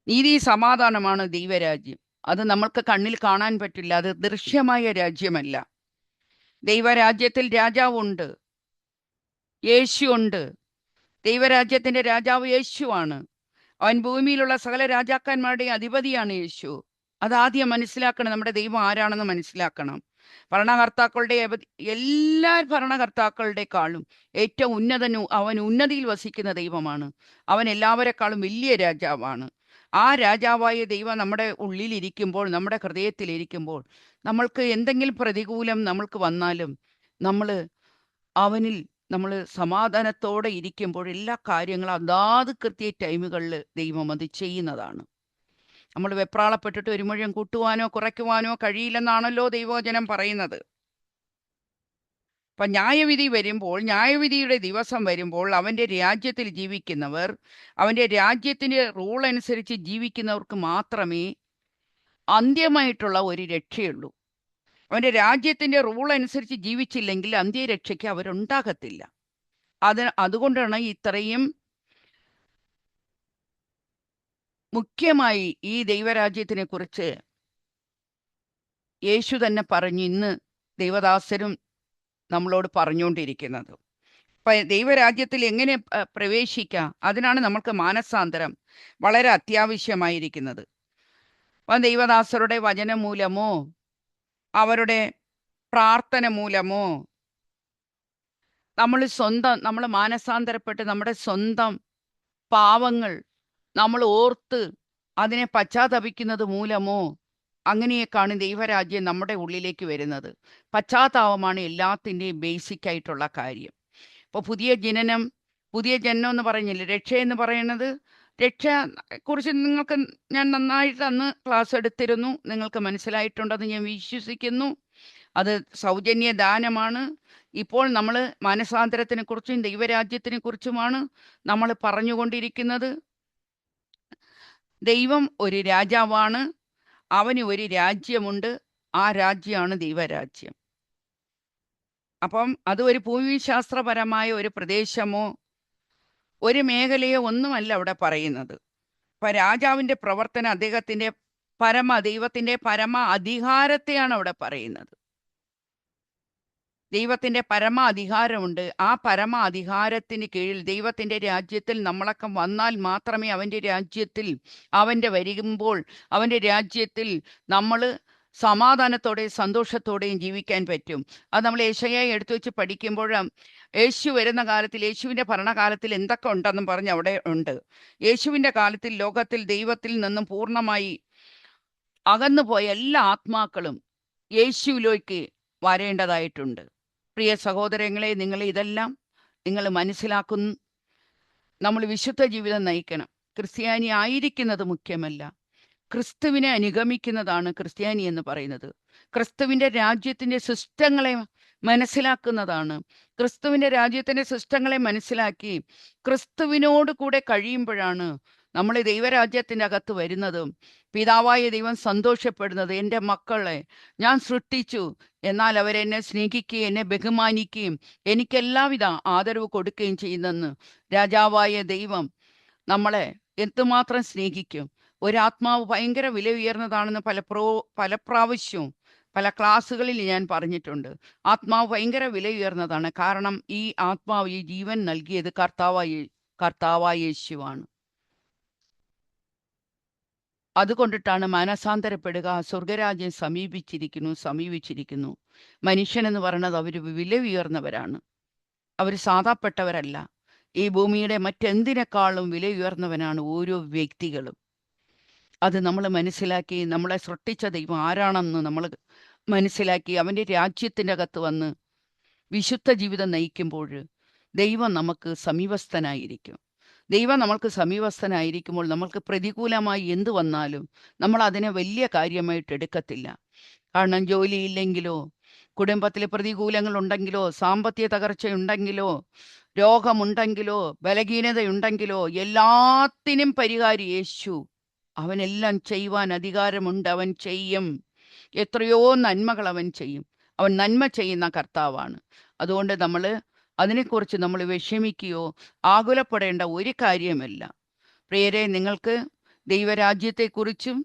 നീതി സമാധാനമാണ് ദൈവരാജ്യം. അത് നമ്മൾക്ക് കണ്ണിൽ കാണാൻ പറ്റില്ല, അത് ദൃശ്യമായ രാജ്യമല്ല. ദൈവരാജ്യത്തിൽ രാജാവുണ്ട്, യേശു ഉണ്ട്. ദൈവരാജ്യത്തിന്റെ രാജാവ് യേശുവാണ്. അവൻ ഭൂമിയിലുള്ള സകല രാജാക്കന്മാരുടെയും അധിപതിയാണ് യേശു. അതാദ്യം മനസ്സിലാക്കണം. നമ്മുടെ ദൈവം ആരാണെന്ന് മനസ്സിലാക്കണം. ഭരണകർത്താക്കളുടെ എല്ലാ ഭരണകർത്താക്കളുടെക്കാളും ഏറ്റവും അവൻ ഉന്നതിയിൽ വസിക്കുന്ന ദൈവമാണ്. അവൻ എല്ലാവരെക്കാളും വലിയ രാജാവാണ്. ആ രാജാവായ ദൈവം നമ്മുടെ ഉള്ളിലിരിക്കുമ്പോൾ, നമ്മുടെ ഹൃദയത്തിലിരിക്കുമ്പോൾ, നമ്മൾക്ക് എന്തെങ്കിലും പ്രതികൂലം നമ്മൾക്ക് വന്നാലും അവനിൽ നമ്മൾ സമാധാനത്തോടെ ഇരിക്കുമ്പോൾ എല്ലാ കാര്യങ്ങളും അതാത് കൃത്യ ടൈമുകളിൽ ദൈവം അത് ചെയ്യുന്നതാണ്. നമ്മൾ വെപ്രാളപ്പെട്ടിട്ട് ഒരു മുഴുവൻ കൂട്ടുവാനോ കുറയ്ക്കുവാനോ കഴിയില്ലെന്നാണല്ലോ ദൈവവചനം പറയുന്നത്. അപ്പം ന്യായവിധി വരുമ്പോൾ, ന്യായവിധിയുടെ ദിവസം വരുമ്പോൾ അവൻ്റെ രാജ്യത്തിൽ ജീവിക്കുന്നവർ, അവൻ്റെ രാജ്യത്തിൻ്റെ റൂൾ അനുസരിച്ച് ജീവിക്കുന്നവർക്ക് മാത്രമേ അന്ത്യമായിട്ടുള്ള ഒരു രക്ഷയുള്ളൂ. അവൻ്റെ രാജ്യത്തിൻ്റെ റൂൾ അനുസരിച്ച് ജീവിച്ചില്ലെങ്കിൽ അന്ത്യരക്ഷയ്ക്ക് അവരുണ്ടാകത്തില്ല. അതുകൊണ്ടാണ് ഇത്രയും മുഖ്യമായി ഈ ദൈവരാജ്യത്തിനെ കുറിച്ച് യേശു തന്നെ പറഞ്ഞു ഇന്ന് ദൈവദാസരും നമ്മളോട് പറഞ്ഞുകൊണ്ടിരിക്കുന്നത്. അപ്പം ദൈവരാജ്യത്തിൽ എങ്ങനെ പ്രവേശിക്കാം, അതിനാണ് നമ്മൾക്ക് മാനസാന്തരം വളരെ അത്യാവശ്യമായിരിക്കുന്നത്. അപ്പം ദൈവദാസരുടെ വചനം മൂലമോ അവരുടെ പ്രാർത്ഥന മൂലമോ നമ്മൾ മാനസാന്തരപ്പെട്ട് നമ്മുടെ സ്വന്തം പാവങ്ങൾ നമ്മൾ ഓർത്ത് അതിനെ പശ്ചാത്തപിക്കുന്നത് മൂലമോ അങ്ങനെയൊക്കെയാണ് ദൈവരാജ്യം നമ്മുടെ ഉള്ളിലേക്ക് വരുന്നത്. പശ്ചാത്താപമാണ് എല്ലാത്തിൻ്റെയും ബേസിക് ആയിട്ടുള്ള കാര്യം. ഇപ്പോൾ പുതിയ ജനനം എന്ന് പറഞ്ഞില്ലേ, രക്ഷ എന്ന് പറയുന്നത്, രക്ഷയെക്കുറിച്ച് നിങ്ങൾക്ക് ഞാൻ നന്നായിട്ട് അന്ന് ക്ലാസ് എടുത്തിരുന്നു. നിങ്ങൾക്ക് മനസ്സിലായിട്ടുണ്ടെന്ന് ഞാൻ വിശ്വസിക്കുന്നു. അത് സൗജന്യ ദാനമാണ്. ഇപ്പോൾ നമ്മൾ മാനസാന്തരത്തിനെ കുറിച്ചും ദൈവരാജ്യത്തിനെ കുറിച്ചുമാണ് നമ്മൾ പറഞ്ഞുകൊണ്ടിരിക്കുന്നത്. ദൈവം ഒരു രാജാവാണ്, അവന് ഒരു രാജ്യമുണ്ട്. ആ രാജ്യമാണ് ദൈവരാജ്യം. അപ്പം അത് ഒരു ഭൂമിശാസ്ത്രപരമായ ഒരു പ്രദേശമോ ഒരു മേഖലയോ ഒന്നുമല്ല അവിടെ പറയുന്നത്. അപ്പം രാജാവിൻ്റെ പ്രവർത്തനം അദ്ദേഹത്തിൻ്റെ ദൈവത്തിൻ്റെ പരമ അധികാരത്തെയാണ് അവിടെ പറയുന്നത്. ദൈവത്തിൻ്റെ പരമ അധികാരമുണ്ട്. ആ പരമ അധികാരത്തിന് കീഴിൽ ദൈവത്തിൻ്റെ രാജ്യത്തിൽ നമ്മളൊക്കെ വന്നാൽ മാത്രമേ വരുമ്പോൾ അവൻ്റെ രാജ്യത്തിൽ നമ്മൾ സമാധാനത്തോടെയും സന്തോഷത്തോടെയും ജീവിക്കാൻ പറ്റും. അത് നമ്മൾ യെശയ്യായെ എടുത്തു വെച്ച് പഠിക്കുമ്പോൾ യേശു വരുന്ന കാലത്തിൽ, യേശുവിൻ്റെ ഭരണകാലത്തിൽ എന്തൊക്കെ ഉണ്ടെന്നും പറഞ്ഞ് അവിടെ ഉണ്ട്. യേശുവിൻ്റെ കാലത്തിൽ ലോകത്തിൽ ദൈവത്തിൽ നിന്നും പൂർണ്ണമായി അകന്നുപോയ എല്ലാ ആത്മാക്കളും യേശുവിലേക്ക് വരേണ്ടതായിട്ടുണ്ട്. പ്രിയ സഹോദരങ്ങളെ, നിങ്ങൾ മനസ്സിലാക്കുന്നു. നമ്മൾ വിശുദ്ധ ജീവിതം നയിക്കണം. ക്രിസ്ത്യാനി ആയിരിക്കുന്നത് മുഖ്യമല്ല, ക്രിസ്തുവിനെ അനുഗമിക്കുന്നതാണ് ക്രിസ്ത്യാനി എന്ന് പറയുന്നത്. ക്രിസ്തുവിൻ്റെ രാജ്യത്തിൻ്റെ സിസ്റ്റങ്ങളെ മനസ്സിലാക്കുന്നതാണ്. ക്രിസ്തുവിന്റെ രാജ്യത്തിന്റെ സിസ്റ്റങ്ങളെ മനസ്സിലാക്കി ക്രിസ്തുവിനോട് കൂടെ കഴിയുമ്പോഴാണ് നമ്മൾ ദൈവരാജ്യത്തിൻ്റെ അകത്ത് വരുന്നതും പിതാവായ ദൈവം സന്തോഷപ്പെടുന്നത്. എൻ്റെ മക്കളെ ഞാൻ സൃഷ്ടിച്ചു, എന്നാൽ അവരെന്നെ സ്നേഹിക്കുകയും എന്നെ ബഹുമാനിക്കുകയും എനിക്ക് എല്ലാവിധ ആദരവ് കൊടുക്കുകയും ചെയ്യുന്നെന്ന് രാജാവായ ദൈവം നമ്മളെ എന്തുമാത്രം സ്നേഹിക്കും. ഒരാത്മാവ് ഭയങ്കര വില ഉയർന്നതാണെന്ന് പല പ്രാവശ്യവും പല ക്ലാസ്സുകളിൽ ഞാൻ പറഞ്ഞിട്ടുണ്ട്. ആത്മാവ് ഭയങ്കര വില ഉയർന്നതാണ്. കാരണം ഈ ആത്മാവ്, ഈ ജീവൻ നൽകിയത് കർത്താവായ യേശുവാണ്. അതുകൊണ്ടിട്ടാണ് മാനസാന്തരപ്പെടുക, സ്വർഗരാജ്യം സമീപിച്ചിരിക്കുന്നു. മനുഷ്യനെന്ന് പറയുന്നത് അവർ വില ഉയർന്നവരാണ്. അവർ സാധാപ്പെട്ടവരല്ല. ഈ ഭൂമിയുടെ മറ്റെന്തിനേക്കാളും വില ഉയർന്നവനാണ് ഓരോ വ്യക്തികളും. അത് നമ്മൾ മനസ്സിലാക്കി, നമ്മളെ സൃഷ്ടിച്ച ദൈവം ആരാണെന്ന് നമ്മൾ മനസ്സിലാക്കി അവൻ്റെ രാജ്യത്തിൻ്റെ അകത്ത് വന്ന് വിശുദ്ധ ജീവിതം നയിക്കുമ്പോൾ ദൈവം നമുക്ക് സമീപസ്ഥനായിരിക്കും. ദൈവം നമ്മൾക്ക് സമീപസ്ഥനായിരിക്കുമ്പോൾ നമ്മൾക്ക് പ്രതികൂലമായി എന്തു വന്നാലും നമ്മൾ അതിനെ വലിയ കാര്യമായിട്ട് എടുക്കത്തില്ല. കാരണം ജോലിയില്ലെങ്കിലോ, കുടുംബത്തിലെ പ്രതികൂലങ്ങളുണ്ടെങ്കിലോ, സാമ്പത്തിക തകർച്ചയുണ്ടെങ്കിലോ, രോഗമുണ്ടെങ്കിലോ, ബലഹീനതയുണ്ടെങ്കിലോ, എല്ലാത്തിനും പരിഹാരി യേശു. അവനെല്ലാം ചെയ്യുവാൻ അധികാരമുണ്ട്. അവൻ ചെയ്യും. എത്രയോ നന്മകൾ അവൻ ചെയ്യും. അവൻ നന്മ ചെയ്യുന്ന കർത്താവാണ്. അതുകൊണ്ട് അതിനെക്കുറിച്ച് നമ്മൾ വിഷമിക്കുകയോ ആകുലപ്പെടേണ്ട ഒരു കാര്യമല്ല. പ്രിയരെ, നിങ്ങൾക്ക് ദൈവരാജ്യത്തെക്കുറിച്ചും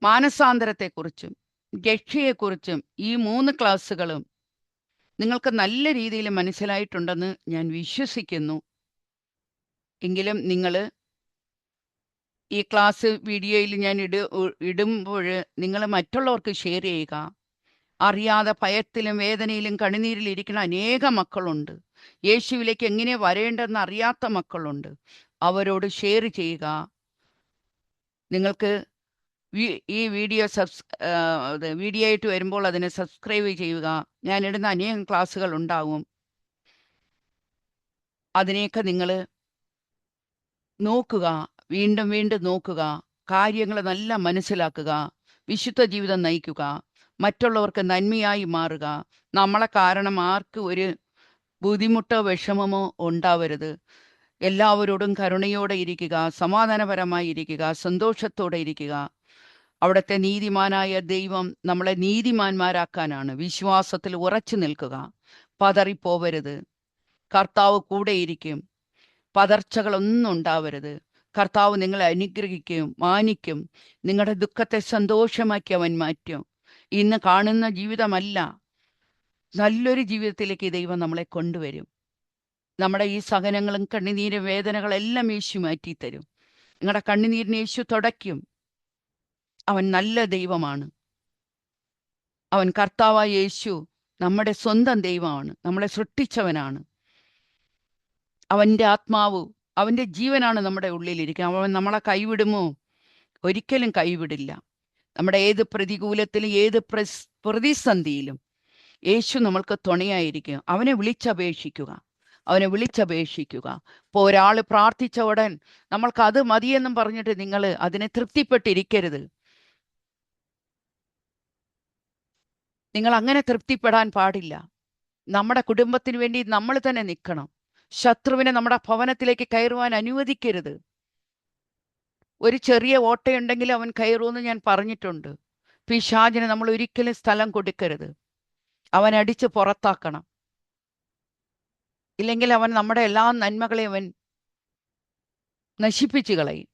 മാനസാന്തരത്തെക്കുറിച്ചും രക്ഷയെക്കുറിച്ചും ഈ 3 ക്ലാസ്സുകളും നിങ്ങൾക്ക് നല്ല രീതിയിൽ മനസ്സിലായിട്ടുണ്ടെന്ന് ഞാൻ വിശ്വസിക്കുന്നു. എങ്കിലും നിങ്ങൾ ഈ ക്ലാസ് വീഡിയോയിൽ ഞാൻ ഇടുമ്പോൾ നിങ്ങൾ മറ്റുള്ളവർക്ക് ഷെയർ ചെയ്യുക. അറിയാതെ ഭയത്തിലും വേദനയിലും കണ്ണുനീരിലും ഇരിക്കുന്ന അനേക മക്കളുണ്ട്. യേശുവിലേക്ക് എങ്ങനെ വരേണ്ടെന്ന് അറിയാത്ത മക്കളുണ്ട്. അവരോട് ഷെയർ ചെയ്യുക. നിങ്ങൾക്ക് ഈ വീഡിയോ വീഡിയോ ആയിട്ട് വരുമ്പോൾ അതിനെ സബ്സ്ക്രൈബ് ചെയ്യുക. ഞാനിടുന്ന അനേകം ക്ലാസ്സുകൾ ഉണ്ടാകും. അതിനെയൊക്കെ നിങ്ങൾ നോക്കുക, വീണ്ടും വീണ്ടും നോക്കുക, കാര്യങ്ങൾ നല്ല മനസ്സിലാക്കുക, വിശുദ്ധ ജീവിതം നയിക്കുക, മറ്റുള്ളവർക്ക് നന്മയായി മാറുക. നമ്മളെ കാരണം ആർക്കും ഒരു ബുദ്ധിമുട്ടോ വിഷമമോ ഉണ്ടാവരുത്. എല്ലാവരോടും കരുണയോടെ ഇരിക്കുക, സമാധാനപരമായി ഇരിക്കുക, സന്തോഷത്തോടെ ഇരിക്കുക. അവിടുത്തെ നീതിമാനായ ദൈവം നമ്മളെ നീതിമാന്മാരാക്കാനാണ്. വിശ്വാസത്തിൽ ഉറച്ചു നിൽക്കുക, പതറിപ്പോവരുത്. കർത്താവ് കൂടെയിരിക്കും. പതർച്ചകളൊന്നും ഉണ്ടാവരുത്. കർത്താവ് നിങ്ങളെ അനുഗ്രഹിക്കും, മാനിക്കും. നിങ്ങളുടെ ദുഃഖത്തെ സന്തോഷമാക്കി അവൻ മാറ്റും. ഇന്ന് കാണുന്ന ജീവിതമല്ല, നല്ലൊരു ജീവിതത്തിലേക്ക് ദൈവം നമ്മളെ കൊണ്ടുവരും. നമ്മുടെ ഈ സഹനങ്ങളും കണ്ണുനീരും വേദനകളെല്ലാം യേശു മാറ്റിത്തരും. നിങ്ങളുടെ കണ്ണുനീരിനെ യേശു തുടയ്ക്കും. അവൻ നല്ല ദൈവമാണ്. അവൻ കർത്താവായ യേശു നമ്മുടെ സ്വന്തം ദൈവമാണ്. നമ്മളെ സൃഷ്ടിച്ചവനാണ്. അവൻ്റെ ആത്മാവ്, അവൻ്റെ ജീവനാണ് നമ്മുടെ ഉള്ളിലിരിക്കുക. അവൻ നമ്മളെ കൈവിടുമോ? ഒരിക്കലും കൈവിടില്ല. നമ്മുടെ ഏത് പ്രതികൂലത്തിലും ഏത് പ്രതിസന്ധിയിലും യേശു നമ്മൾക്ക് തുണയായിരിക്കും. അവനെ വിളിച്ചപേക്ഷിക്കുക. ഇപ്പോൾ ഒരാൾ പ്രാർത്ഥിച്ച ഉടൻ നമ്മൾക്ക് അത് മതിയെന്നും പറഞ്ഞിട്ട് നിങ്ങൾ അതിനെ തൃപ്തിപ്പെട്ടിരിക്കരുത്. നിങ്ങൾ അങ്ങനെ തൃപ്തിപ്പെടാൻ പാടില്ല. നമ്മുടെ കുടുംബത്തിന് വേണ്ടി നമ്മൾ തന്നെ നിൽക്കണം. ശത്രുവിനെ നമ്മുടെ ഭവനത്തിലേക്ക് കയറുവാൻ അനുവദിക്കരുത്. ഒരു ചെറിയ ഓട്ടയുണ്ടെങ്കിൽ അവൻ കയറുമെന്ന് ഞാൻ പറഞ്ഞിട്ടുണ്ട്. പിശാചിന് നമ്മൾ ഒരിക്കലും സ്ഥലം കൊടുക്കരുത്. അവൻ അടിച്ച് പുറത്താക്കണം. ഇല്ലെങ്കിൽ അവൻ നമ്മുടെ എല്ലാ നന്മകളെയും അവൻ നശിപ്പിച്ചു കളയും.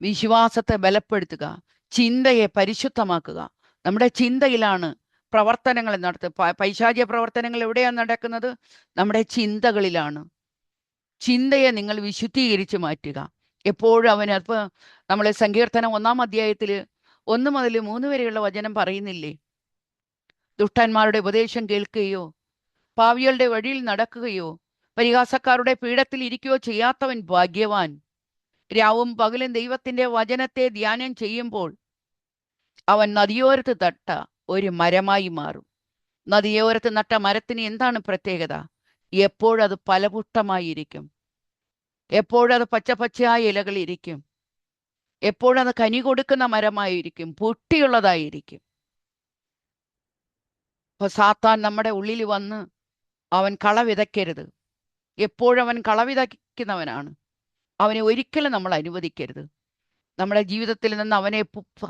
വിശ്വാസത്തെ ബലപ്പെടുത്തുക, ചിന്തയെ പരിശുദ്ധമാക്കുക. നമ്മുടെ ചിന്തയിലാണ് പ്രവർത്തനങ്ങൾ നടത്തുക. പൈശാചിക പ്രവർത്തനങ്ങൾ എവിടെയാണ് നടക്കുന്നത്? നമ്മുടെ ചിന്തകളിലാണ്. ചിന്തയെ നിങ്ങൾ വിശുദ്ധീകരിച്ച് മാറ്റുക. എപ്പോഴും അവനപ്പോൾ നമ്മളെ സങ്കീർത്തനം 1-ാം അധ്യായത്തിൽ 1 മുതൽ 3 വരെയുള്ള വചനം പറയുന്നില്ലേ? ദുഷ്ടന്മാരുടെ ഉപദേശം കേൾക്കുകയോ പാവികളുടെ വഴിയിൽ നടക്കുകയോ പരിഹാസക്കാരുടെ പീഠത്തിൽ ഇരിക്കുകയോ ചെയ്യാത്തവൻ ഭാഗ്യവാൻ. രാവും പകലും ദൈവത്തിൻ്റെ വചനത്തെ ധ്യാനം ചെയ്യുമ്പോൾ അവൻ നദിയോരത്ത് നട്ട ഒരു മരമായി മാറും. നദിയോരത്ത് നട്ട മരത്തിന് എന്താണ് പ്രത്യേകത? എപ്പോഴത് ഫലപുഷ്ടമായിരിക്കും, എപ്പോഴത് പച്ചയായ ഇലകളിരിക്കും, എപ്പോഴത് കനി കൊടുക്കുന്ന മരമായിരിക്കും, പുഷ്ടിയുള്ളതായിരിക്കും. അപ്പൊ സാത്താൻ നമ്മുടെ ഉള്ളിൽ വന്ന് അവൻ കള വിതയ്ക്കരുത്. എപ്പോഴും അവൻ കള വിതയ്ക്കുന്നവനാണ്. അവനെ ഒരിക്കലും നമ്മൾ അനുവദിക്കരുത്. നമ്മുടെ ജീവിതത്തിൽ നിന്ന് അവനെ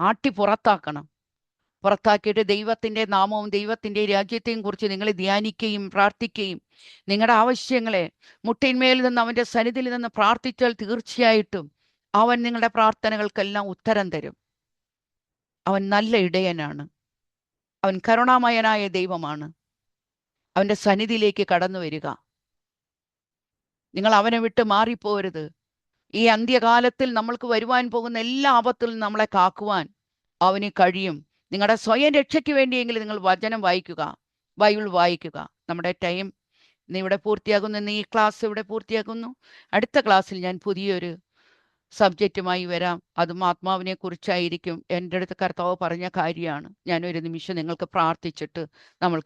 ആട്ടി പുറത്താക്കണം. പുറത്താക്കിയിട്ട് ദൈവത്തിൻ്റെ നാമവും ദൈവത്തിൻ്റെ രാജ്യത്തെയും കുറിച്ച് നിങ്ങൾ ധ്യാനിക്കുകയും പ്രാർത്ഥിക്കുകയും നിങ്ങളുടെ ആവശ്യങ്ങളെ മുട്ടിന്മേൽ നിന്ന് അവൻ്റെ സന്നിധിയിൽ നിന്ന് പ്രാർത്ഥിച്ചാൽ തീർച്ചയായിട്ടും അവൻ നിങ്ങളുടെ പ്രാർത്ഥനകൾക്കെല്ലാം ഉത്തരം തരും. അവൻ നല്ല ഇടയനാണ്. അവൻ കരുണാമയനായ ദൈവമാണ്. അവൻ്റെ സന്നിധിയിലേക്ക് കടന്നു വരിക. നിങ്ങൾ അവനെ വിട്ട് മാറിപ്പോരുത്. ഈ അന്ത്യകാലത്തിൽ നമ്മൾക്ക് വരുവാൻ പോകുന്ന എല്ലാ ആപത്തിൽ നിന്നും നമ്മളെ കാക്കുവാൻ അവന് കഴിയും. നിങ്ങളുടെ സ്വയം രക്ഷയ്ക്ക് വേണ്ടിയെങ്കിലും നിങ്ങൾ വചനം വായിക്കുക, ബൈബിൾ വായിക്കുക. നമ്മുടെ ടൈം ഇന്ന് ഇവിടെ പൂർത്തിയാകുന്നു. ഇന്ന് ഈ ക്ലാസ് ഇവിടെ പൂർത്തിയാകുന്നു. അടുത്ത ക്ലാസ്സിൽ ഞാൻ പുതിയൊരു സബ്ജക്റ്റുമായി വരാം. അതും ആത്മാവിനെ കുറിച്ചായിരിക്കും. എൻ്റെ അടുത്ത് കർത്താവ് പറഞ്ഞ കാര്യമാണ്. ഞാനൊരു നിമിഷം നിങ്ങൾക്ക് പ്രാർത്ഥിച്ചിട്ട് നമ്മൾക്ക്